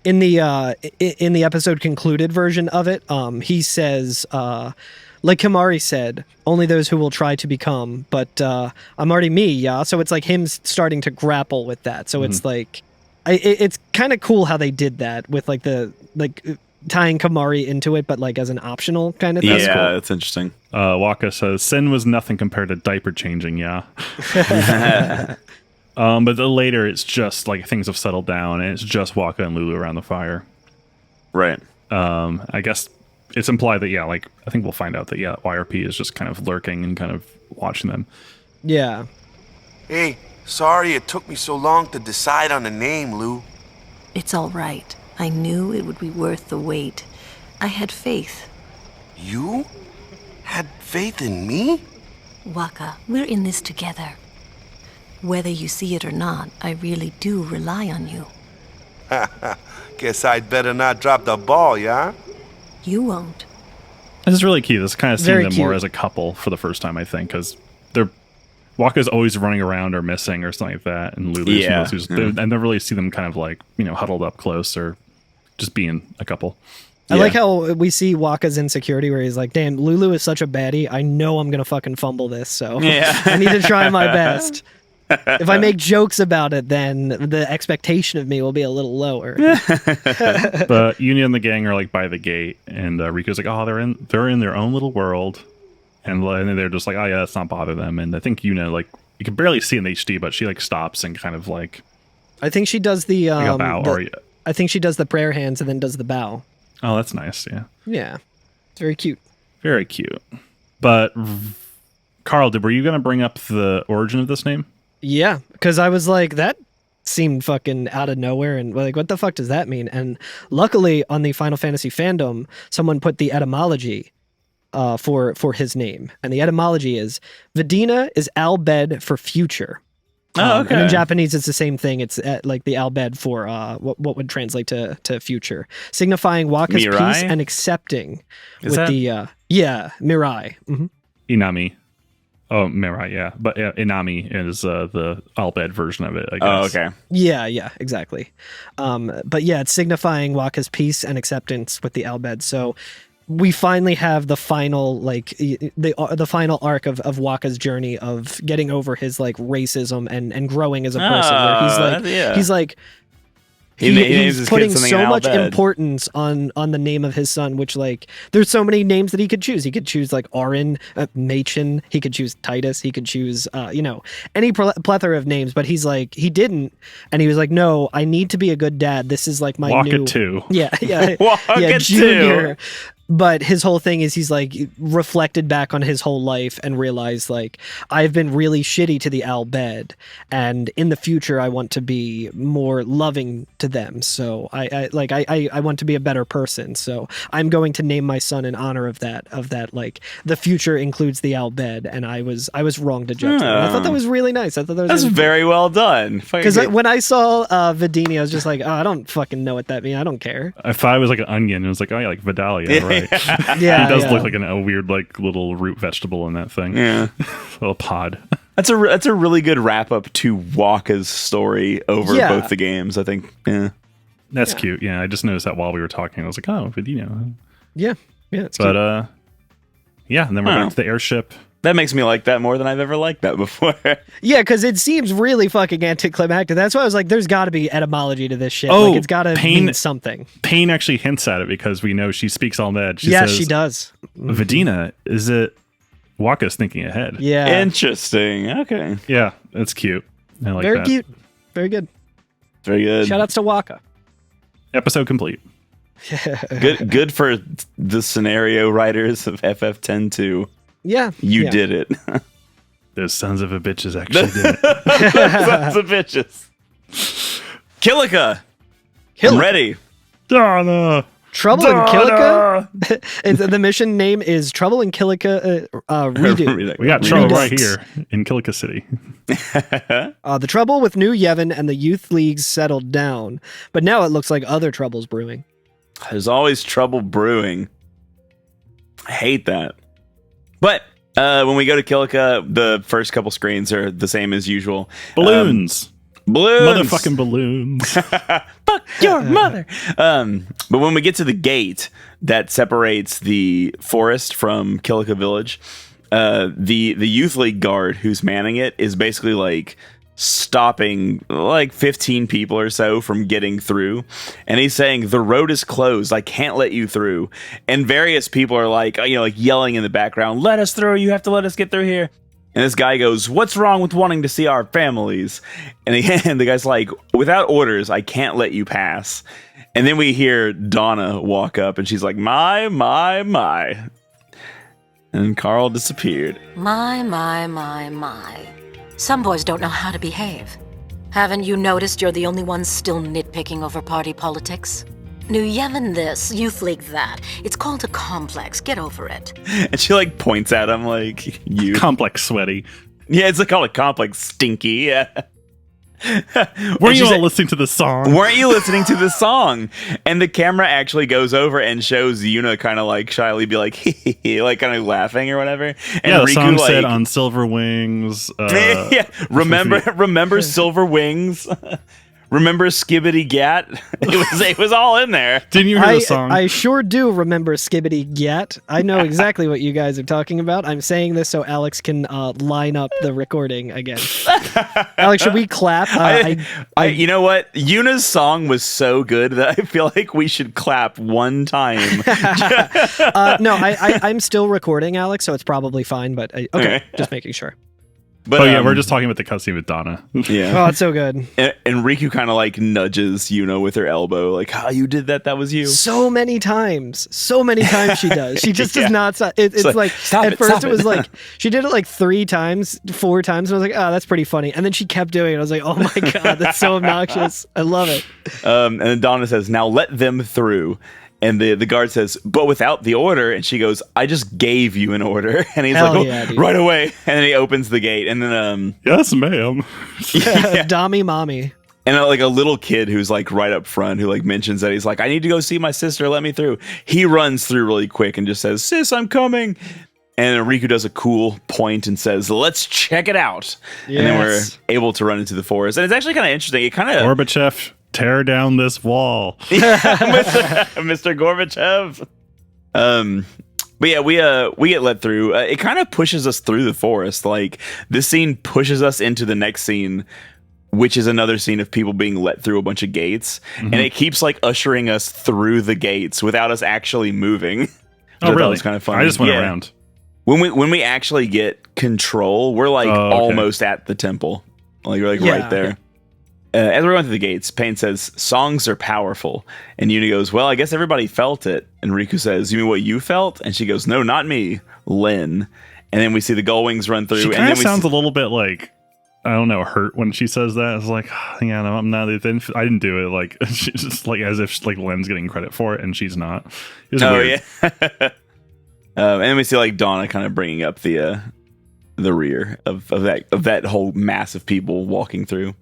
In the episode concluded version of it, he says, like Kamari said, only those who will try to become, but I'm already me, yeah. So it's him starting to grapple with that. So it's it's kind of cool how they did that with tying Kamari into it, but as an optional kind of thing. Yeah, cool. that's interesting. Wakka says, sin was nothing compared to diaper changing, yeah. But later it's just things have settled down and it's just Wakka and Lulu around the fire. Right. I guess it's implied that, I think we'll find out that, YRP is just kind of lurking and kind of watching them. Yeah. Hey, sorry it took me so long to decide on a name, Lou. It's all right. I knew it would be worth the wait. I had faith. You had faith in me? Wakka, we're in this together. Whether you see it or not, I really do rely on you. Guess I'd better not drop the ball, yeah? You won't. This is really key. This is kind of seeing Very them cute. more as a couple for the first time, I think, because Wakka's always running around or missing or something like that, and Lulu's I never really see them kind of huddled up close or just being a couple. I like how we see Wakka's insecurity where he's like, damn, Lulu is such a baddie. I know I'm going to fucking fumble this, so I need to try my best. If I make jokes about it, then the expectation of me will be a little lower. But Yuna and the gang are by the gate, and Riku's like, oh, they're in their own little world, and they're just like, oh yeah, let's not bother them. And I think Yuna you can barely see in HD, but she stops and kind of I think she does the bow. I think she does the prayer hands and then does the bow. Oh, that's nice. Yeah. Yeah, it's very cute. Very cute. But Carl, were you going to bring up the origin of this name? Yeah, because I was like, that seemed fucking out of nowhere, and what the fuck does that mean? And luckily, on the Final Fantasy fandom, someone put the etymology for his name, and the etymology is Vedina is Albed for future. Oh, okay. And in Japanese, it's the same thing. It's the Albed for what would translate to future, signifying Wakka's Mirai? peace and accepting. Is that- Mirai. Mm-hmm. Inami. Oh, Mirai, yeah. But Inami is the Albed version of it, I guess. Oh, okay. Yeah, exactly. But yeah, it's signifying Wakka's peace and acceptance with the Albed. So we finally have the final the final arc of Wakka's journey of getting over his racism and growing as a person. Where he's he's putting so much importance on the name of his son, which there's so many names that he could choose. He could choose Auron, Machen. He could choose Titus. He could choose any plethora of names. But he's he didn't, and he was like, no, I need to be a good dad. This is my Wakka new 2. Yeah, Wakka Junior. 2. But his whole thing is he's reflected back on his whole life and realized I've been really shitty to the Albed, and in the future I want to be more loving to them. So I want to be a better person. So I'm going to name my son in honor of that. The future includes the Albed, and I was wrong to judge that. I thought that was really nice. I thought that was That's really very well done. because when I saw Vedini, I was just I don't fucking know what that means. I don't care. If I was an onion, it was oh yeah, Vidalia, right? right. Yeah, he does yeah. look like a weird, like little root vegetable in that thing. Yeah, little pod. That's a really good wrap up to Wakka's story over both the games. I think. Yeah, that's cute. Yeah, I just noticed that while we were talking, I was like, oh, Vidino. Yeah, it's but cute. yeah, and then we're back to the airship. That makes me like that more than I've ever liked that before. Yeah, because it seems really fucking anticlimactic. That's why I was like, there's got to be etymology to this shit. Oh, like, it's got to mean something. Payne actually hints at it because we know she speaks all mad. She says, she does. Vidina, is it Wakka's thinking ahead? Yeah. Interesting. Okay. Yeah, that's cute. I like Very that. cute. Very good. Very good. Shout outs to Wakka. Episode complete. Good for the scenario writers of FF10-2. Yeah. You did it. Those sons of a bitches actually did it. Sons of bitches. Kilika. I'm ready. Donna. Trouble in Kilika? The mission name is Trouble in Kilika Redo. We got trouble right here in Kilika City. The trouble with New Yevon and the youth leagues settled down, but now it looks like other trouble's brewing. There's always trouble brewing. I hate that. But when we go to Kilika, the first couple screens are the same as usual. Balloons. Balloons. Motherfucking balloons. Fuck your mother. But when we get to the gate that separates the forest from Kilika Village, the youth league guard who's manning it is basically like stopping like 15 people or so from getting through, and he's saying the road is closed, I can't let you through. And various people are like, like yelling in the background, let us through, you have to let us get through here. And this guy goes, what's wrong with wanting to see our families? And the guy's like, without orders, I can't let you pass. And then we hear Donna walk up and she's like, my. And Carl disappeared. My. Some boys don't know how to behave. Haven't you noticed you're the only ones still nitpicking over party politics? New Yevon this, Youth League that. It's called a complex. Get over it. And she like points at him like, you. Complex sweaty. Yeah, it's called a complex stinky. Yeah. Weren't you all listening to the song? Weren't you listening to the song? And the camera actually goes over and shows Yuna kind of like shyly be like, like kind of laughing or whatever. And yeah, the Riku song like, said on Silver Wings. Yeah, remember Silver Wings? Remember Skibbity Gat? It was all in there. Didn't you hear the song? I sure do remember Skibbity Gat. I know exactly what you guys are talking about. I'm saying this so Alex can line up the recording again. Alex, should we clap? You know what? Yuna's song was so good that I feel like we should clap one time. No, I'm still recording, Alex, so it's probably fine. But okay, just making sure. But, we're just talking about the cutscene with Donna. Yeah. Oh, it's so good. And Riku kind of like nudges Yuna with her elbow, like, you did that? That was you. So many times she does. She just does not stop. It's like at first it was like, she did it like 4 times, and I was like, oh, that's pretty funny. And then she kept doing it. I was like, oh my God, that's so obnoxious. I love it. And then Donna says, now let them through. And the guard says, but without the order. And she goes, I just gave you an order. And he's Hell like, yeah, right away. And then he opens the gate. And then, yes, ma'am. Dommy mommy. And like a little kid who's like right up front who like mentions that he's like, I need to go see my sister. Let me through. He runs through really quick and just says, sis, I'm coming. And Riku does a cool point and says, let's check it out. Yes. And then we're able to run into the forest. And it's actually kind of interesting. It kind of... Gorbachev, tear down this wall. Mr. Gorbachev. But yeah, we get let through. It kind of pushes us through the forest. Like, this scene pushes us into the next scene, which is another scene of people being let through a bunch of gates. Mm-hmm. And it keeps like ushering us through the gates without us actually moving. Oh, really? It's kind of fun. I just went around. When we actually get control, we're like almost at the temple. Like we're like right there. As we're going through the gates, Payne says, songs are powerful. And Yuna goes, well, I guess everybody felt it. And Riku says, you mean what you felt? And she goes, no, not me, Lynn. And then we see the gull wings run through. She kind of sounds a little bit like, I don't know, hurt when she says that. It's like, yeah, no, I'm not. I didn't do it. Like, she's just like as if like Lynn's getting credit for it and she's not. Weird. Yeah. And then we see like Donna kind of bringing up the rear of that whole mass of people walking through.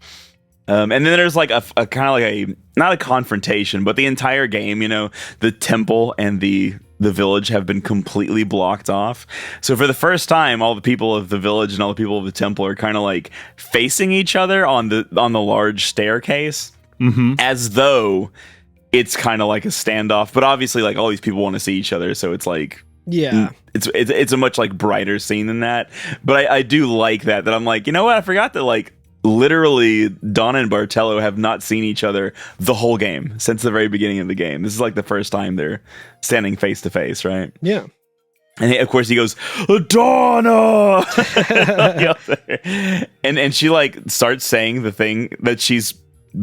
And then there's like a kind of like not a confrontation, but the entire game, the temple and the the village have been completely blocked off. So for the first time, all the people of the village and all the people of the temple are kind of like facing each other on the large staircase, as though it's kind of like a standoff. But obviously, like all these people want to see each other, so it's like it's a much like brighter scene than that. But I do like that I'm like, you know what? I forgot that like literally Donna and Bartello have not seen each other the whole game since the very beginning of the game. This is like the first time they're standing face to face, right? Yeah. And of course he goes, Donna! and she like starts saying the thing that she's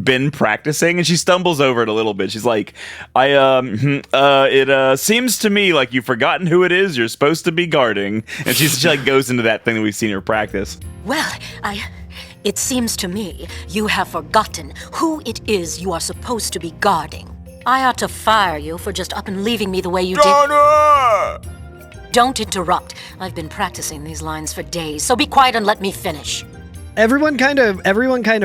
been practicing, and she stumbles over it a little bit. She's like, it seems to me like you've forgotten who it is you're supposed to be guarding. And she like goes into that thing that we've seen her practice. Well, it seems to me you have forgotten who it is you are supposed to be guarding. I ought to fire you for just up and leaving me the way you did. Don't interrupt. I've been practicing these lines for days, so be quiet and let me finish. Everyone kind of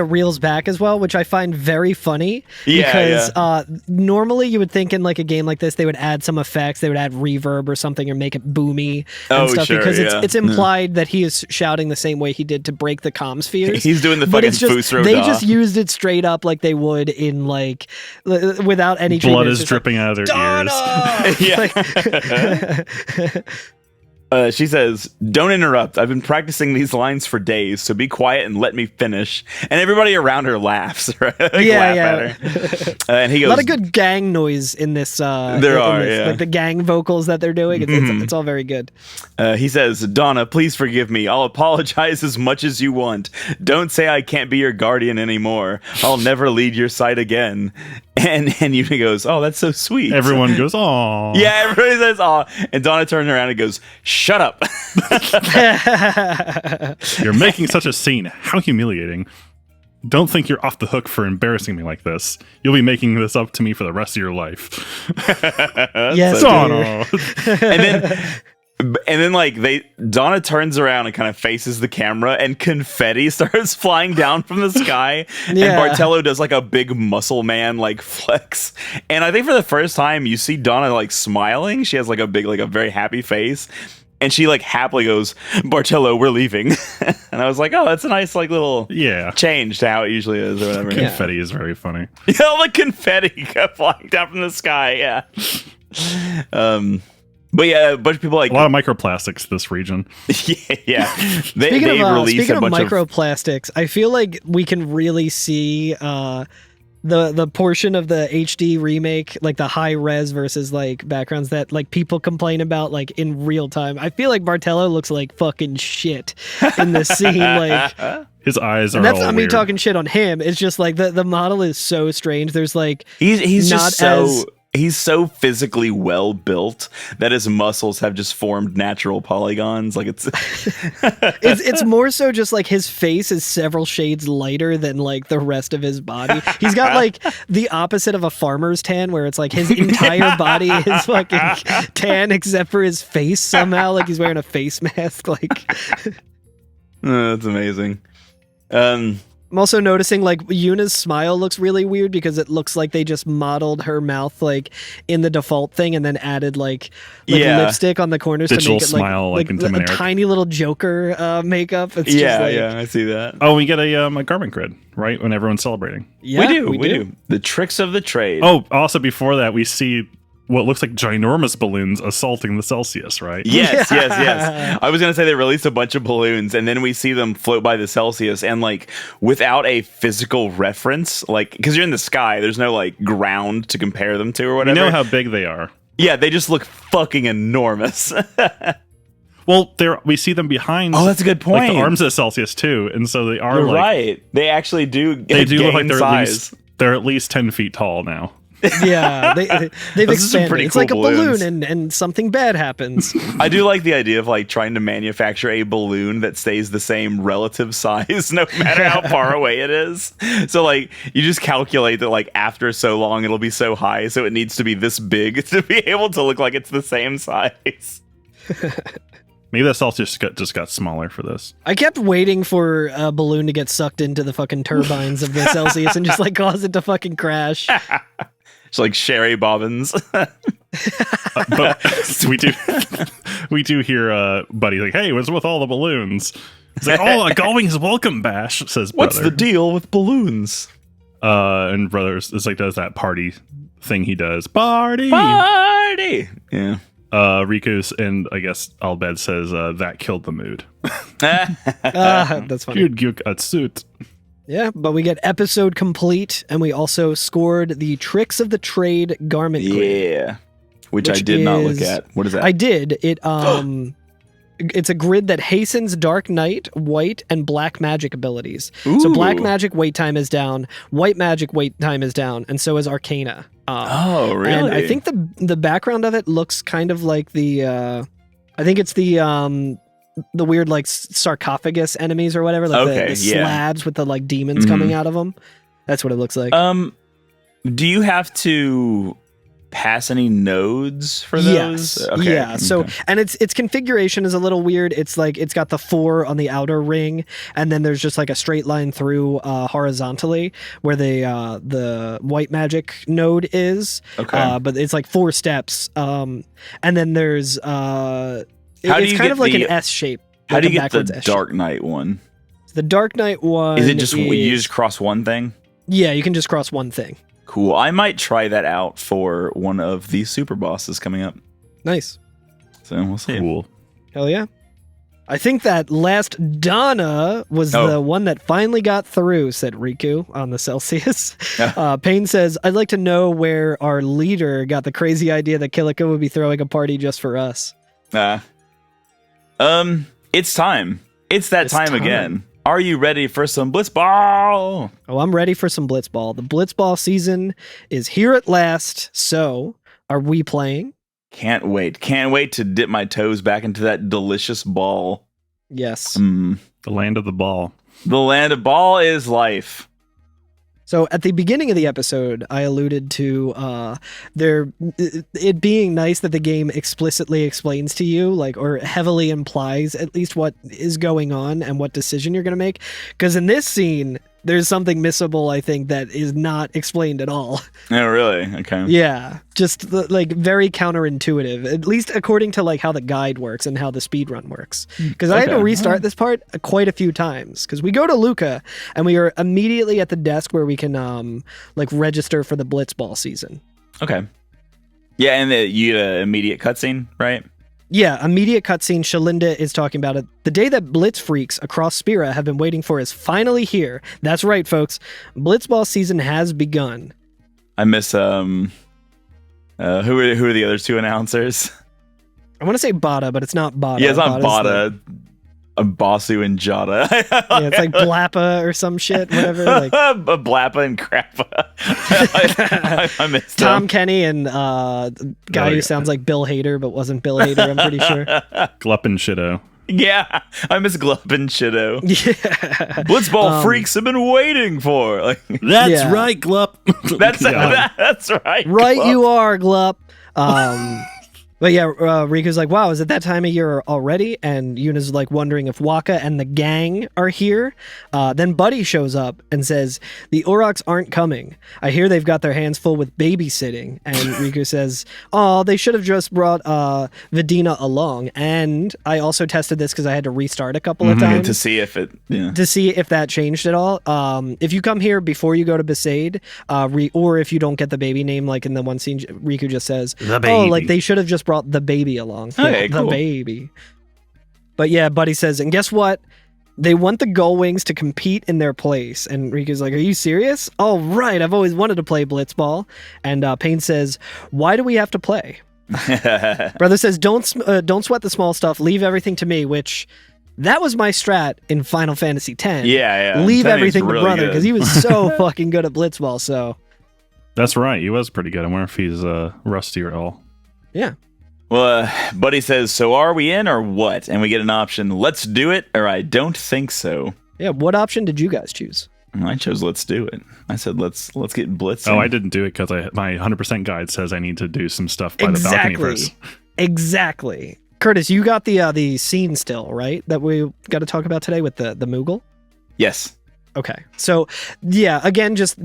reels back as well, which I find very funny. Because normally you would think in like a game like this they would add some effects, they would add reverb or something, or make it boomy and stuff. Sure, because it's implied that he is shouting the same way he did to break the comm spheres. He's doing the fucking Fusro. They just used it straight up like they would in like without any blood is dripping out of their ears. She says, "Don't interrupt. I've been practicing these lines for days, so be quiet and let me finish." And everybody around her laughs, right? Laugh at her. And he goes, a lot of good gang noise in this. Like the gang vocals that they're doing. It's all very good. He says, "Donna, please forgive me. I'll apologize as much as you want. Don't say I can't be your guardian anymore. I'll never lead your side again." And Yuna goes, "Oh, that's so sweet." Everyone goes, "Aw." Yeah, everybody says, "Aw." And Donna turns around and goes, "Shut up." You're making such a scene. How humiliating. Don't think you're off the hook for embarrassing me like this. You'll be making this up to me for the rest of your life. Yes, Donna. And then like Donna turns around and kind of faces the camera, and confetti starts flying down from the sky. And Bartello does like a big muscle man like flex. And I think for the first time you see Donna like smiling. She has like a big, like a very happy face. And she like happily goes, "Bartello, we're leaving." And I was like, oh, that's a nice like little change to how it usually is or whatever. Confetti is very funny. Yeah, all the confetti kept flying down from the sky. Yeah. But yeah, a bunch of people like a lot of microplastics this region. Yeah. Speaking of microplastics, I feel like we can really see the portion of the HD remake, like the high res versus like backgrounds that like people complain about like in real time. I feel like Bartello looks like fucking shit in this scene. Like his eyes are. And that's all not weird. me talking shit on him. It's just like the model is so strange. There's like he's not just so. He's so physically well built that his muscles have just formed natural polygons. Like it's more so just like his face is several shades lighter than like the rest of his body. He's got like the opposite of a farmer's tan, where it's like his entire body is fucking tan except for his face somehow. Like he's wearing a face mask. Like that's amazing. I'm also noticing like Yuna's smile looks really weird because it looks like they just modeled her mouth like in the default thing and then added like lipstick on the corners digital to make it smile, like a tiny little Joker makeup. It's I see that. Oh, we get a garment grid right when everyone's celebrating. Yeah, we do. The tricks of the trade. Oh, also before that we see what looks like ginormous balloons assaulting the Celcius, right? Yes. I was going to say they released a bunch of balloons, and then we see them float by the Celcius, and like without a physical reference, like because you're in the sky, there's no like ground to compare them to or whatever. You know how big they are. Yeah, they just look fucking enormous. Well, we see them behind. Oh, that's a good point. Like the arms of Celcius too, and so they are. You're like, right. They actually do. They do look like size. they're at least 10 feet tall now. Yeah, they've expanded. It's cool like balloons. a balloon and something bad happens. I do like the idea of like trying to manufacture a balloon that stays the same relative size no matter how far away it is. So like you just calculate that like after so long it'll be so high, so it needs to be this big to be able to look like it's the same size. Maybe the Celcius just got smaller for this. I kept waiting for a balloon to get sucked into the fucking turbines of the Celcius and just like cause it to fucking crash. It's like Sherry Bobbins. But we do hear Buddy like, "Hey, what's with all the balloons?" He's like, "Oh, a Gullwing's welcome bash," says Brother. What's the deal with balloons? And Brother is like does that party thing he does. Party! Yeah. Riku's and I guess Albed says that killed the mood. That's funny. Good suit. Yeah, but we get episode complete, and we also scored the Tricks of the Trade garment grid. Yeah. Which I did not look at. What is that? I did. It's a grid that hastens Dark Knight, White, and Black Magic abilities. Ooh. So Black Magic wait time is down, White Magic wait time is down, and so is Arcana. Oh, really? And I think the background of it looks kind of like I think it's the weird like sarcophagus enemies or whatever, like the slabs with the like demons coming out of them. That's what it looks like. Do you have to pass any nodes for those? Yes. Okay. Yeah. So, and its configuration is a little weird. It's like it's got the 4 on the outer ring, and then there's just like a straight line through horizontally where the white magic node is. Okay. But it's like 4 steps. And then there's it's kind of like an S shape. How do you like get the Dark Knight one? The Dark Knight one is it just you just cross one thing? Yeah, you can just cross one thing. Cool. I might try that out for one of the super bosses coming up. Nice. So we'll see. Cool. Hell yeah. I think that last Donna was the one that finally got through, said Riku on the Celcius. Payne says, I'd like to know where our leader got the crazy idea that Kilika would be throwing a party just for us. It's time. It's that time again. Are you ready for some Blitzball? Oh, I'm ready for some Blitzball. The Blitzball season is here at last. So, are we playing? Can't wait. Can't wait to dip my toes back into that delicious ball. Yes. The land of the ball. The land of ball is life. So at the beginning of the episode, I alluded to it being nice that the game explicitly explains to you, like, or heavily implies at least what is going on and what decision you're going to make. Because in this scene, there's something missable, I think, that is not explained at all. Oh, really? Okay. Yeah, just like very counterintuitive, at least according to like how the guide works and how the speedrun works. Because I had to restart this part quite a few times. Because we go to Luca and we are immediately at the desk where we can like register for the Blitzball season. Okay. Yeah, and you get an immediate cutscene, right? Yeah, immediate cutscene. Shalinda is talking about it. The day that Blitz freaks across Spira have been waiting for is finally here. That's right, folks. Blitzball season has begun. I miss who are the other 2 announcers? I want to say Bada, but it's not Bada. Yeah, it's not Bada. Basu and Jada. Yeah, it's like Blappa or some shit, whatever. Like Blappa and Crappa. I missed Tom them. Kenny and guy who sounds like Bill Hader but wasn't Bill Hader, I'm pretty sure. Glup and Shido. Yeah, I miss Glup and Shido. Yeah. Blitzball freaks have been waiting for. Like, that's right, Glup. That's right. Right, Glup. you are, Glup. But yeah, Riku's like, wow, is it that time of year already? And Yuna's like wondering if Wakka and the gang are here. Then Buddy shows up and says, the Aurochs aren't coming. I hear they've got their hands full with babysitting. And Riku says, oh, they should have just brought Vidina along. And I also tested this because I had to restart a couple of times. To see if that changed at all. If you come here before you go to Besaid, or if you don't get the baby name, like in the one scene, Riku just says, oh, like they should have just brought the baby along. Okay, the cool. baby. But yeah, Buddy says, and guess what? They want the Gullwings to compete in their place. And Riku's like, are you serious? Oh, right. I've always wanted to play Blitzball. And Payne says, why do we have to play? Brother says, don't sweat the small stuff. Leave everything to me, which that was my strat in Final Fantasy X. Yeah. Leave everything to really Brother because he was so fucking good at Blitzball. So that's right. He was pretty good. I wonder if he's rusty at all. Yeah. Well, Buddy says, so are we in or what? And we get an option, let's do it, or I don't think so. Yeah, what option did you guys choose? I chose let's do it. I said let's get blitzing. Oh, I didn't do it because my 100% guide says I need to do some stuff by the balcony first. Exactly. Curtis, you got the scene still, right? That we got to talk about today with the Moogle? Yes. Okay. So, yeah, again, just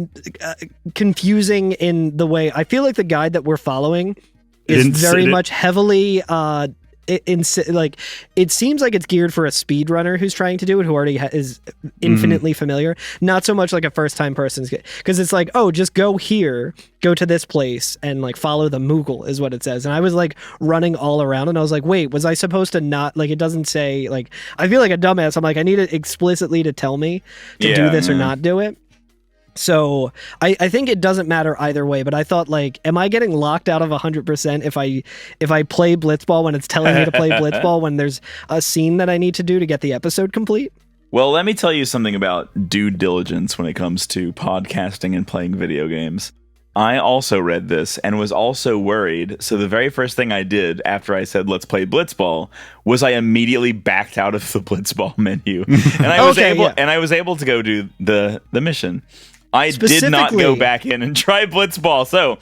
confusing in the way. I feel like the guide that we're following is very much heavily it seems like it's geared for a speedrunner who's trying to do it, who already is infinitely familiar. Not so much like a first-time person, because it's like, oh, just go here, go to this place, and like follow the Moogle is what it says. And I was like running all around, and I was like, wait, was I supposed to not, like, it doesn't say, like, I feel like a dumbass. I'm like, I need it explicitly to tell me to do this or not do it. So I think it doesn't matter either way, but I thought, like, am I getting locked out of 100% if I play Blitzball when it's telling me to play Blitzball when there's a scene that I need to do to get the episode complete? Well, let me tell you something about due diligence when it comes to podcasting and playing video games. I also read this and was also worried. So the very first thing I did after I said, let's play Blitzball, was I immediately backed out of the Blitzball menu. And I was able to go do the mission. I did not go back in and try Blitzball. So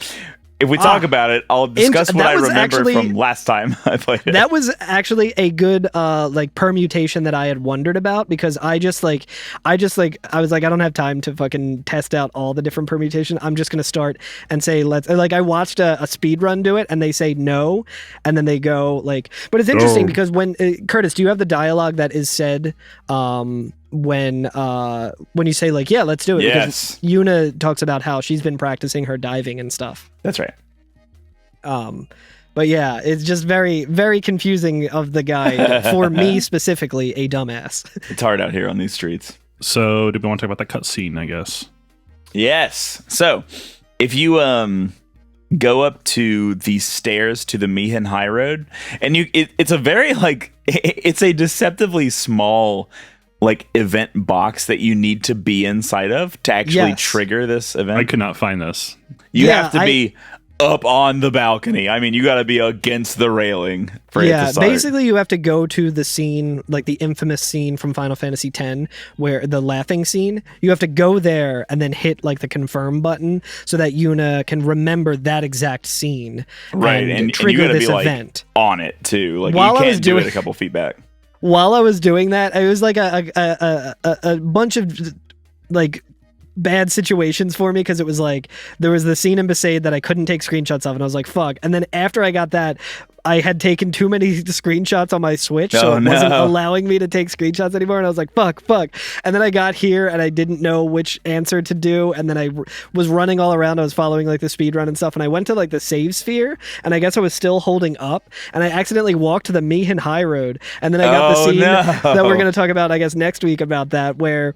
if we talk about it, I'll discuss what I remember from last time I played it. That was actually a good like permutation that I had wondered about, because I was like, I don't have time to fucking test out all the different permutations. I'm just going to start and say, I watched a speed run do it, and they say no, and then they go like, but it's interesting because when Curtis, do you have the dialogue that is said when you say, like, yeah, let's do it? Yes. Because Yuna talks about how she's been practicing her diving and stuff. That's right. But yeah, it's just very, very confusing of the guy, for me specifically, a dumbass. It's hard out here on these streets. So do we want to talk about that cutscene, I guess? Yes. So if you go up to the stairs to the Mihin High Road, and it's a very, like, it's a deceptively small, like, event box that you need to be inside of to actually trigger this event. I could not find this. You have to be up on the balcony. I mean, you got to be against the railing for it to start. Basically you have to go to the scene, like the infamous scene from Final Fantasy X, where the laughing scene, you have to go there and then hit like the confirm button so that Yuna can remember that exact scene, right? And trigger and you this be, like, event on it too. Like, while you can't do it a couple feet back. While I was doing that, it was like a bunch of like bad situations for me, because it was like there was the scene in Besaid that I couldn't take screenshots of, and I was like, fuck. And then after I got that, I had taken too many screenshots on my Switch, so it wasn't allowing me to take screenshots anymore, and I was like, fuck. And then I got here and I didn't know which answer to do, and then I was running all around. I was following like the speed run and stuff, and I went to like the save sphere, and I guess I was still holding up, and I accidentally walked to the Mihin High Road, and then I got the scene that we're going to talk about, I guess, next week about that, where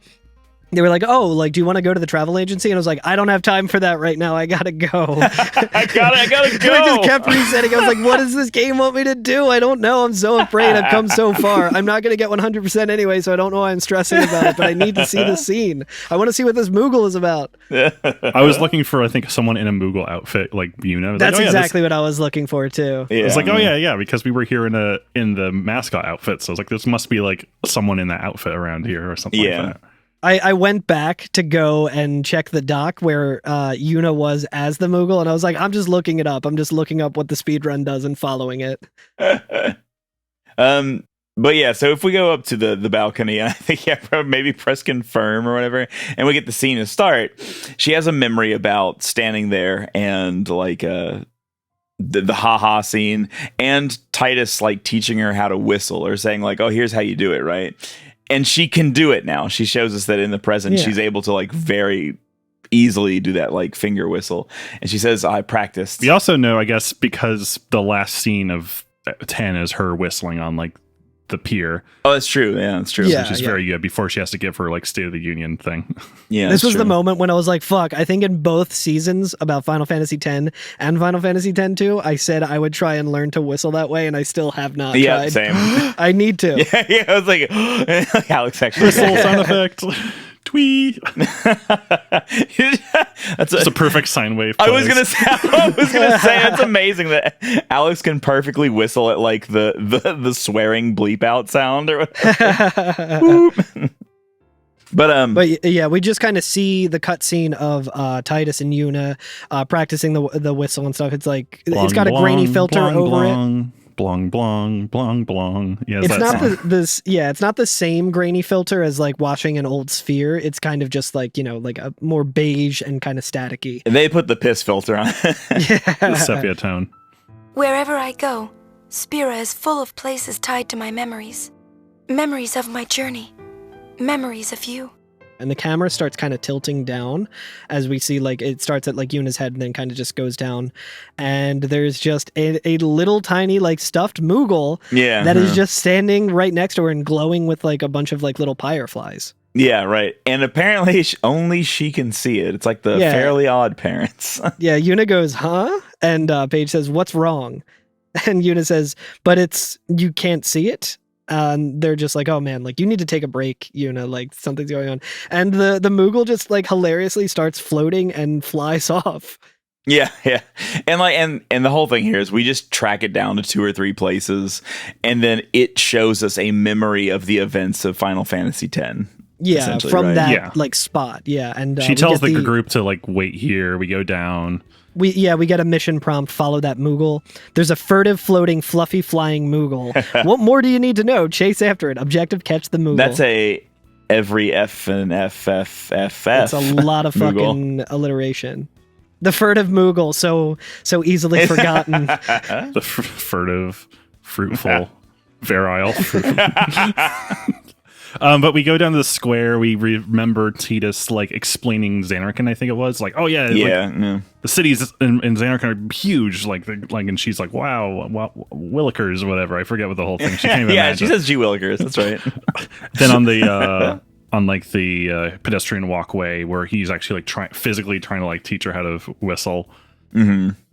they were like, oh, like, do you want to go to the travel agency? And I was like, I don't have time for that right now. I gotta go. I gotta go. I just kept resetting. I was like, what does this game want me to do? I don't know. I'm so afraid. I've come so far. I'm not going to get 100% anyway, so I don't know why I'm stressing about it, but I need to see the scene. I want to see what this Moogle is about. I was looking for, I think, someone in a Moogle outfit, like Yuna. That's like, exactly what I was looking for, too. Yeah. I was like, oh, because we were here in the mascot outfit, so I was like, this must be, like, someone in that outfit around here or something like that. I went back to go and check the doc where Yuna was as the Moogle, and I was like, I'm just looking it up. I'm just looking up what the speedrun does and following it. But yeah, so if we go up to the balcony, and I think maybe press confirm or whatever, and we get the scene to start, she has a memory about standing there and like the haha scene, and Titus like teaching her how to whistle or saying like, oh, here's how you do it, right? And she can do it now. She shows us that in the present, she's able to like very easily do that like finger whistle. And she says, I practiced. We also know, I guess, because the last scene of 10 is her whistling on like the pier. Oh, that's true. Yeah, that's true. Which is very good before she has to give her like State of the Union thing. Yeah, this was the moment when I was like, fuck, I think in both seasons about Final Fantasy X and Final Fantasy X-2, I said I would try and learn to whistle that way, and I still have not tried. Same. I need to. Yeah, I was like, Alex actually. Whistle sound effect. Twee. That's a perfect sine wave. I was gonna say it's amazing that Alex can perfectly whistle at like the swearing bleep out sound or whatever. But yeah, we just kind of see the cutscene of Titus and Yuna practicing the whistle and stuff. It's like it's got a grainy filter over it. Blong blong blong blong. Yeah, it's not it's not the same grainy filter as like watching an old Sphere. It's kind of just like, you know, like a more beige and kind of staticky. They put the piss filter on. The sepia tone. Wherever I go, Spira is full of places tied to my memories. Memories of my journey. Memories of you. And the camera starts kind of tilting down as we see, like, it starts at, like, Yuna's head and then kind of just goes down. And there's just a little tiny, like, stuffed Moogle that is just standing right next to her and glowing with, like, a bunch of, like, little fireflies. Yeah, right. And apparently only she can see it. It's like the Fairly Odd Parents. Yeah, Yuna goes, huh? And Paige says, what's wrong? And Yuna says, but you can't see it? They're just like, oh man, like, you need to take a break, Yuna, like, something's going on. And the Moogle just, like, hilariously starts floating and flies off. Yeah. And like and the whole thing here is we just track it down to 2 or 3 places, and then it shows us a memory of the events of Final Fantasy X. Yeah, from that like spot. Yeah, and she tells the group to, like, wait here. We go down. We get a mission prompt. Follow that Moogle. There's a furtive, floating, fluffy, flying Moogle. What more do you need to know? Chase after it. Objective: catch the Moogle. That's every F and FFFF. That's a lot of fucking alliteration. The furtive Moogle, so easily forgotten. The furtive, fruitful, virile. But we go down to the square. We remember Tidus, like, explaining Xanarkand, I think it was. Like, oh yeah, the cities in Xanarkand are huge. Like, and she's like, wow, Willikers or whatever. I forget what the whole thing. She can't even imagine. She says G Willikers. That's right. Then on the the pedestrian walkway where he's actually, like, physically trying to, like, teach her how to whistle,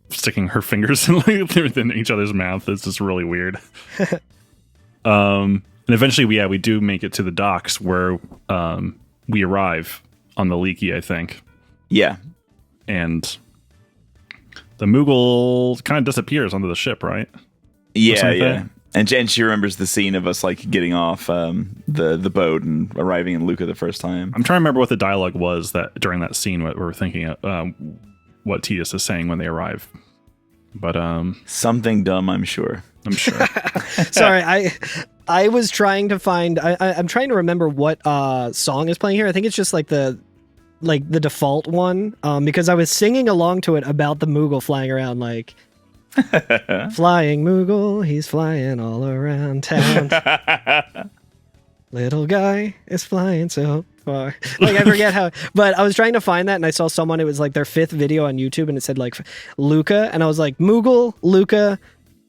sticking her fingers in each other's mouth is just really weird. And eventually, we do make it to the docks where we arrive on the Leaky, I think. Yeah. And the Moogle kind of disappears onto the ship, right? Yeah. And she remembers the scene of us, like, getting off the boat and arriving in Luca the first time. I'm trying to remember what the dialogue was that during that scene, what we're thinking of, what Tidus is saying when they arrive. But something dumb, I'm sure. Sorry, I was trying to find. I'm trying to remember what song is playing here. I think it's just like the default one, because I was singing along to it about the Moogle flying around, like, flying Moogle, he's flying all around town. Little guy is flying so far. Like, I forget how, but I was trying to find that, and I saw someone. It was like their 5th video on YouTube, and it said, like, Luca, and I was like, Moogle, Luca,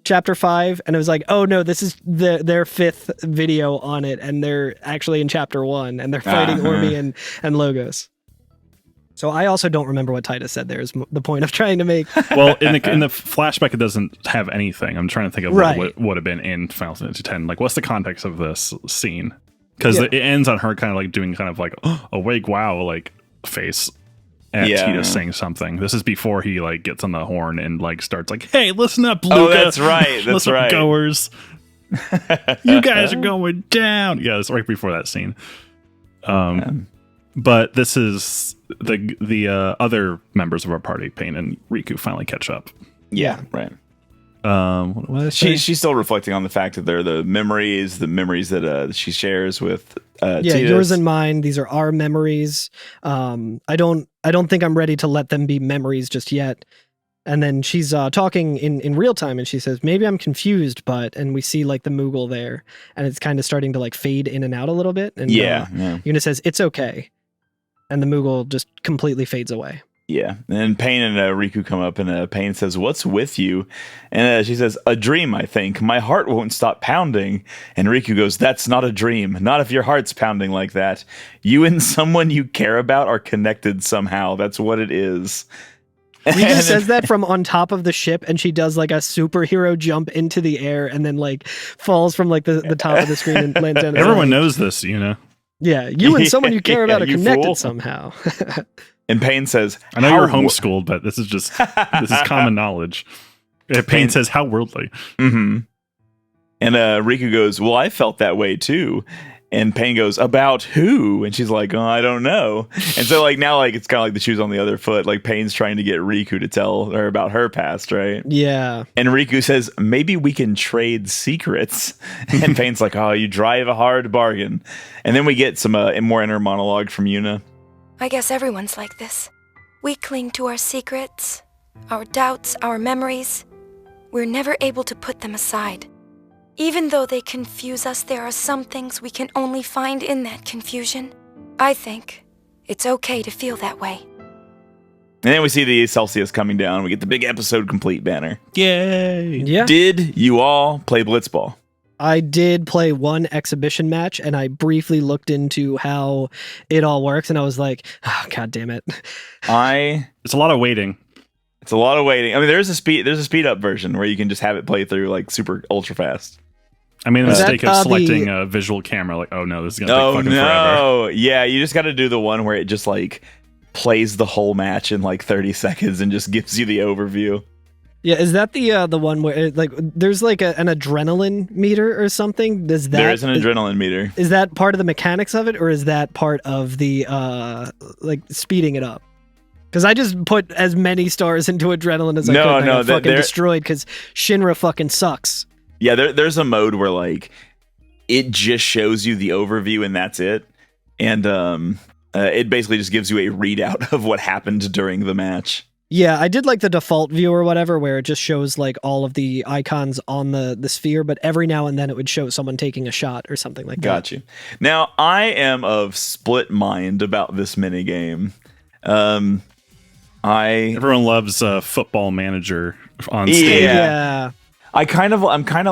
Chapter 5, and it was like, oh no, this is their 5th video on it, and they're actually in Chapter 1, and they're fighting Ormi and Logos. So I also don't remember what Tidus said there, is the point of trying to make. Well, in the flashback, it doesn't have anything. I'm trying to think of what would have been in Final Fantasy X. Like, what's the context of this scene? Because it ends on her kind of, like, doing kind of like a wig wow, like, face at Tidus saying something. This is before he, like, gets on the horn and, like, starts like, hey, listen up, Luca. Oh, that's right. Listen up, goers. You guys are going down. Yeah, it's right before that scene. But this is the other members of our party, Pain and Riku, finally catch up. Yeah, right. She's still reflecting on the fact that they're the memories that she shares with Tidus. Yours and mine. These are our memories. I don't think I'm ready to let them be memories just yet. And then she's talking in real time, and she says, maybe I'm confused, and we see, like, the Moogle there, and it's kind of starting to, like, fade in and out a little bit. And Yuna says, it's okay. And the Moogle just completely fades away. Yeah, and Pain and Riku come up, and Pain says, what's with you? And she says, a dream, I think. My heart won't stop pounding. And Riku goes, that's not a dream. Not if your heart's pounding like that. You and someone you care about are connected somehow. That's what it is. Riku says that from on top of the ship, and she does, like, a superhero jump into the air and then, like, falls from, like, the top of the screen and lands down. Everyone knows this, you know? Yeah, you and someone you care about are connected somehow. And Pain says, I know you're homeschooled, but this is common knowledge. Pain says, how worldly. Mm-hmm. And Riku goes, well, I felt that way too. And Pain goes, about who? And she's like, oh, I don't know. And so, like, now, like, it's kind of like the shoes on the other foot. Like, Pain's trying to get Riku to tell her about her past, right? Yeah. And Riku says, maybe we can trade secrets. And Pain's like, oh, you drive a hard bargain. And then we get some more inner monologue from Yuna. I guess everyone's like this. We cling to our secrets, our doubts, our memories. we're never able to put them aside. Even though they confuse us, there are some things we can only find in that confusion. I think it's okay to feel that way. And then we see the Celcius coming down. We get the big episode complete banner. Yay! Yeah. Did you all play Blitzball? I did play one exhibition match, and I briefly looked into how it all works, and I was like, oh, God damn it. It's a lot of waiting. It's a lot of waiting. I mean, there's a speed up version where you can just have it play through like super ultra fast. I made the mistake of selecting a visual camera. Like, oh no, this is gonna take fucking forever. Yeah, you just got to do the one where it just like plays the whole match in like 30 seconds and just gives you the overview. Yeah, is that the one where like there's like an adrenaline meter or something? There is an adrenaline meter. Is that part of the mechanics of it, or is that part of the like speeding it up? Because I just put as many stars into adrenaline as I could. And I got fucking destroyed because Shinra fucking sucks. Yeah, there's a mode where like it just shows you the overview and that's it, and it basically just gives you a readout of what happened during the match. Yeah, I did like the default view or whatever, where it just shows like all of the icons on the sphere, but every now and then it would show someone taking a shot or something like that. Got you. Now, I am of split mind about this minigame. Everyone loves Football Manager on stage. Yeah. I'm kind of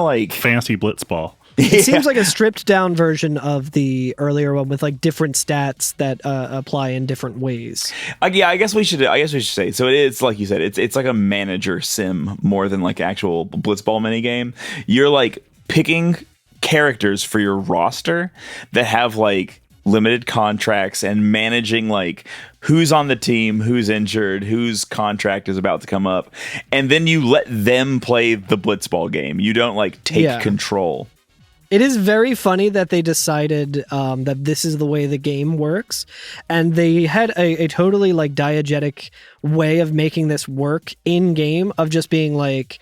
like Fantasy Blitzball. It seems like a stripped down version of the earlier one with like different stats that apply in different ways. Yeah, I guess we should say. So it's like you said, it's like a manager sim more than like actual Blitzball minigame. You're like picking characters for your roster that have like limited contracts and managing like who's on the team, who's injured, whose contract is about to come up, and then you let them play the Blitzball game. You don't like take control. It is very funny that they decided that this is the way the game works, and they had a totally like diegetic way of making this work in game, of just being like,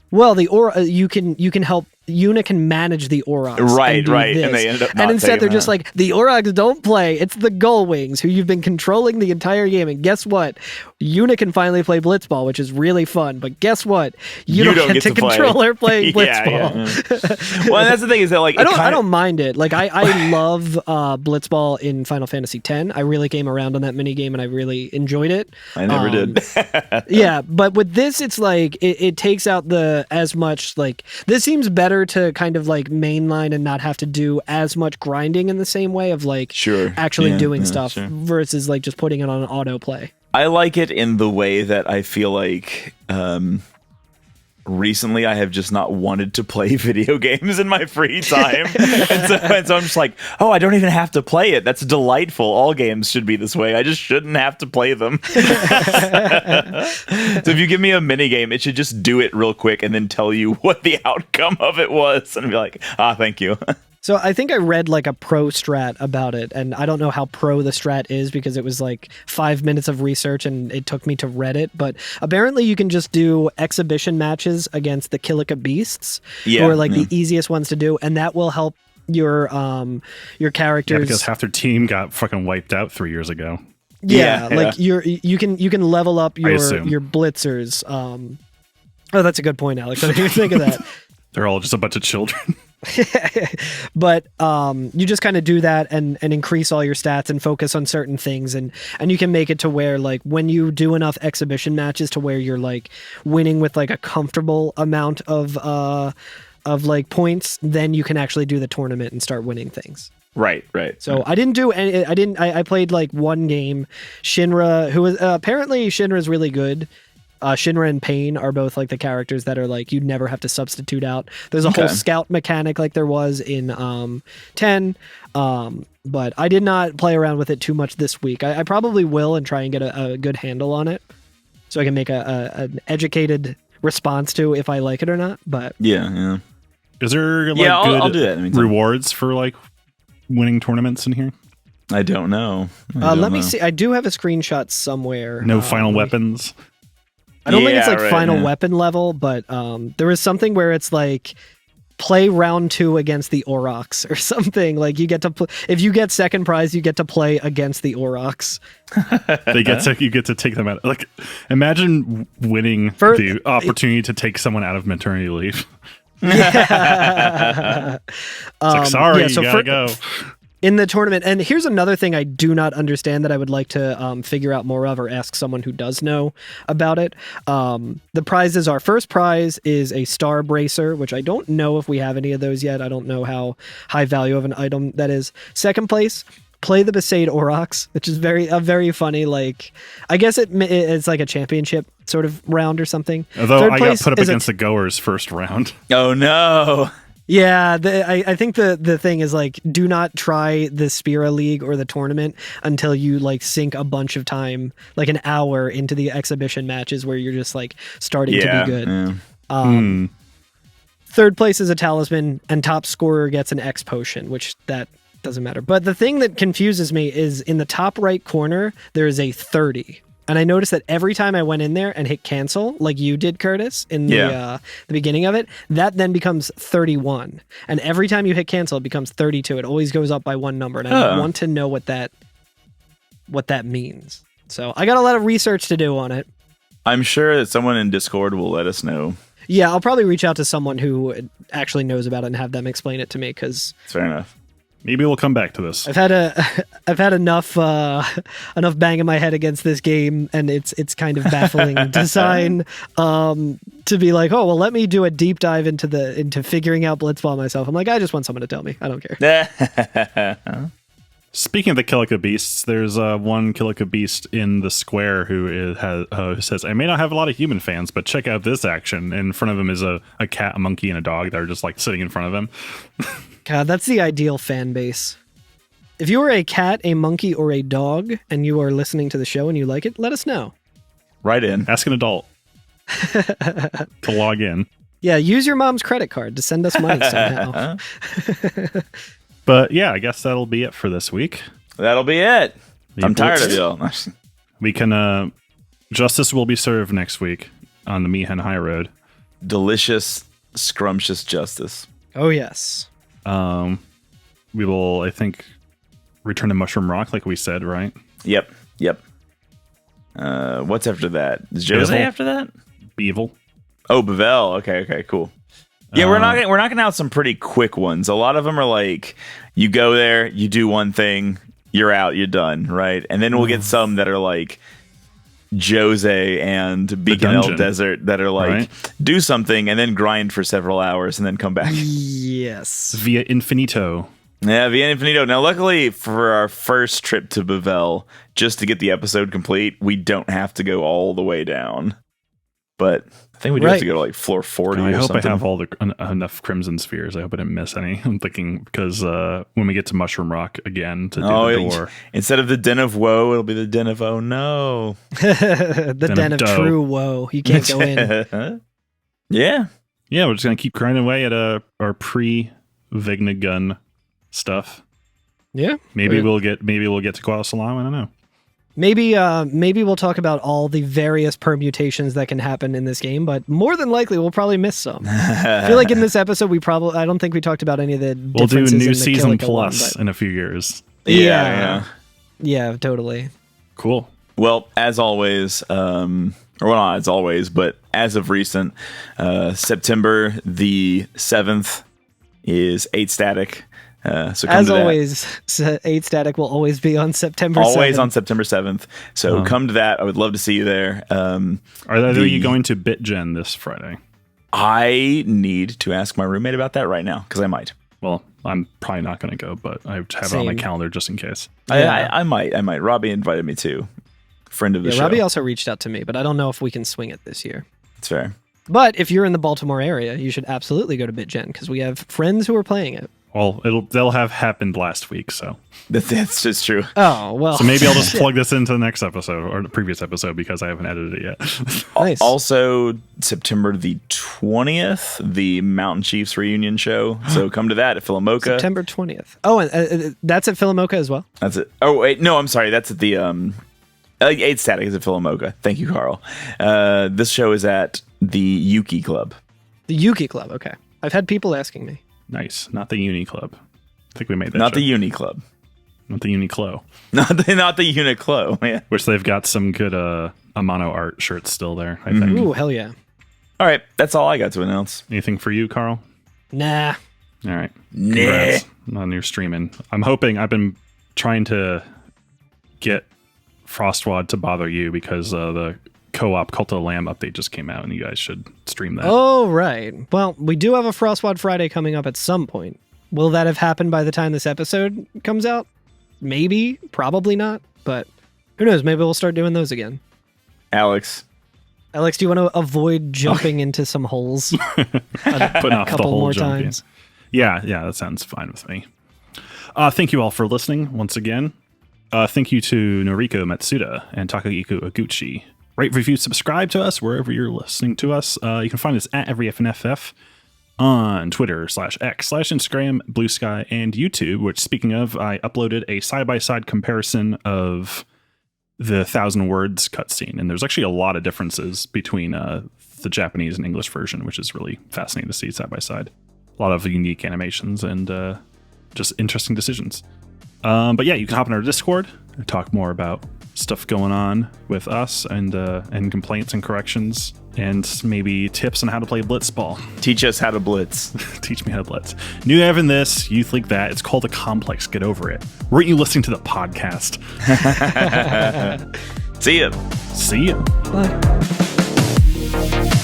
well, the aura you can help. Yuna can manage the Aurochs. Right. This. And they ended up and instead they're just like, the Aurochs don't play. It's the Gullwings, who you've been controlling the entire game. And guess what? Yuna can finally play Blitzball, which is really fun. But guess what? You don't get to control her playing Blitzball. Well, and that's the thing is that like I don't mind it. Like I love Blitzball in Final Fantasy X. I really came around on that minigame and I really enjoyed it. I never did. Yeah, but with this, it's like it takes out as much like this seems better to kind of like mainline and not have to do as much grinding in the same way of like actually doing stuff versus like just putting it on autoplay. I like it in the way that I feel like recently I have just not wanted to play video games in my free time. and so I'm just like, oh, I don't even have to play it. That's delightful. All games should be this way. I just shouldn't have to play them. So if you give me a mini game, it should just do it real quick and then tell you what the outcome of it was and be like, thank you. So I think I read like a pro strat about it, and I don't know how pro the strat is because it was like 5 minutes of research and it took me to Reddit, but apparently you can just do exhibition matches against the Kilika Beasts, who are like the easiest ones to do, and that will help your characters. Yeah, because half their team got fucking wiped out 3 years ago. Like you can level up your blitzers. Oh, that's a good point, Alex. I didn't even think of that. They're all just a bunch of children. But you just kind of do that and increase all your stats and focus on certain things, and you can make it to where like when you do enough exhibition matches to where you're like winning with like a comfortable amount of like points, then you can actually do the tournament and start winning things. Right. So I didn't do any. I played like one game. Shinra, who was apparently Shinra's really good. Shinra and Pain are both like the characters that are like you'd never have to substitute out. There's a whole scout mechanic like there was in 10, but I did not play around with it too much this week. I probably will and try and get a good handle on it so I can make an educated response to if I like it or not. But is there like I'll do that in the meantime. Rewards for like winning tournaments in here? I don't know. Let me see. I do have a screenshot somewhere. No final weapons. I don't think it's like final weapon level, but there is something where it's like play round 2 against the Aurochs or something. Like you get to if you get second prize, you get to play against the Aurochs. You get to take them out. Like, imagine winning the opportunity to take someone out of maternity leave. Yeah. Sorry, you gotta go. In the tournament, and here's another thing I do not understand that I would like to figure out more of, or ask someone who does know about it. The prizes are: first prize is a star bracer, which I don't know if we have any of those yet. I don't know how high value of an item that is. Second place, play the Besaid Aurochs, which is very funny. Like, I guess it's like a championship sort of round or something. Although I got put up against the Goers first round. Oh no. Yeah, I think the thing is, like, do not try the Spira League or the tournament until you like sink a bunch of time, like an hour into the exhibition matches where you're just like starting to be good. Yeah. Third place is a talisman, and top scorer gets an X potion, which that doesn't matter. But the thing that confuses me is in the top right corner there is a 30. And I noticed that every time I went in there and hit cancel, like you did, Curtis, in the beginning of it, that then becomes 31. And every time you hit cancel, it becomes 32. It always goes up by one number. And I want to know what that means. So I got a lot of research to do on it. I'm sure that someone in Discord will let us know. Yeah, I'll probably reach out to someone who actually knows about it and have them explain it to me, because fair enough. Maybe we'll come back to this. I've had enough bang in my head against this game, and it's kind of baffling design to be like, oh well, let me do a deep dive into figuring out Blitzball myself. I'm like, I just want someone to tell me. I don't care. Speaking of the Kilika Beasts, there's one Kilika Beast in the square who says, I may not have a lot of human fans, but check out this action. In front of him is a cat, a monkey, and a dog that are just like sitting in front of him. God, that's the ideal fan base. If you are a cat, a monkey, or a dog, and you are listening to the show and you like it, let us know. Right in. Ask an adult to log in. Yeah, use your mom's credit card to send us money somehow. But yeah, I guess that'll be it for this week. That'll be it. I'm tired of y'all. We can, justice will be served next week on the Mihan High Road. Delicious, scrumptious justice. Oh, yes. We will, I think, return to Mushroom Rock, like we said, right? Yep. What's after that? Is Jose after that? Bevel. Oh, Bevel. Okay, cool. Yeah, we're knocking out some pretty quick ones. A lot of them are like, you go there, you do one thing, you're out, you're done, right? And then we'll get some that are like Jose and Beacon El Desert that are like, do something and then grind for several hours and then come back. Yes. Via Infinito. Yeah, Via Infinito. Now, luckily for our first trip to Bevel, just to get the episode complete, we don't have to go all the way down. But I think we do have to go to like floor 40 I or hope something. I have all enough Crimson Spheres. I hope I didn't miss any. I'm thinking because when we get to Mushroom Rock again to do the door. Instead of the Den of Woe, it'll be the Den of Oh No. the Den of True Woe. You can't go in. Yeah. Yeah, we're just going to keep grinding away at our pre-Vigna gun stuff. Yeah. Maybe we'll get to Guadalajara Salam. I don't know. Maybe we'll talk about all the various permutations that can happen in this game, but more than likely we'll probably miss some. I feel like in this episode I don't think we talked about any of the We'll do a differences new in the season Kilika plus one, in a few years. Yeah, totally. Cool. Well, as always, not as always, but as of recent, September the 7th is 8 Static. So as always, 8 Static will always be on September 7th. Always on September 7th. So come to that. I would love to see you there. Are you going to BitGen this Friday? I need to ask my roommate about that right now, because I might. Well, I'm probably not going to go, but I have it on my calendar just in case. Yeah. I might. Robbie invited me too. Friend of the show. Robbie also reached out to me, but I don't know if we can swing it this year. It's fair. But if you're in the Baltimore area, you should absolutely go to BitGen, because we have friends who are playing it. Well, they'll have happened last week, so that's just true. Oh well. So maybe I'll just plug this into the next episode or the previous episode because I haven't edited it yet. Nice. Also, September the 20th, the Mountain Chiefs reunion show. So come to that at Philomoka. September 20th. Oh, and that's at Philomoka as well. That's it. Oh wait, no, I'm sorry. That's at the 8 Static is at Philomoka. Thank you, Carl. This show is at the Yuki Club. The Yuki Club. Okay. I've had people asking me. Nice. Not the Uni Club. I think we made that. Not joke. the Uni Club. Not the Uniqlo. Not the Uniqlo. Yeah. Which they've got some good Amano art shirts still there, I think. Ooh, hell yeah. All right. That's all I got to announce. Anything for you, Carl? Nah. All right. Nah. Congrats on your streaming. I'm hoping, I've been trying to get Frostwad to bother you because the co-op Cult of the Lamb update just came out and you guys should stream that. Oh, right. Well, we do have a Frostwad Friday coming up at some point. Will that have happened by the time this episode comes out? Maybe, probably not, but who knows? Maybe we'll start doing those again. Alex, do you want to avoid jumping into some holes Putting off couple the whole more jump, times? Yeah, that sounds fine with me. Thank you all for listening once again. Thank you to Noriko Matsuda and Takahiko Oguchi. Rate, review, subscribe to us wherever you're listening to us. You can find us at EveryFNFF on Twitter /X/Instagram, Blue Sky, and YouTube, which, speaking of, I uploaded a side-by-side comparison of the 1,000 words cutscene, and there's actually a lot of differences between the Japanese and English version, which is really fascinating to see side-by-side. A lot of unique animations and just interesting decisions. But yeah, you can hop in our Discord and talk more about stuff going on with us and complaints and corrections and maybe tips on how to play Blitzball. Teach us how to blitz. Teach me how to blitz. New Evan this, Youth League that. It's called a complex. Get over it. Weren't you listening to the podcast? See ya. See ya. Bye.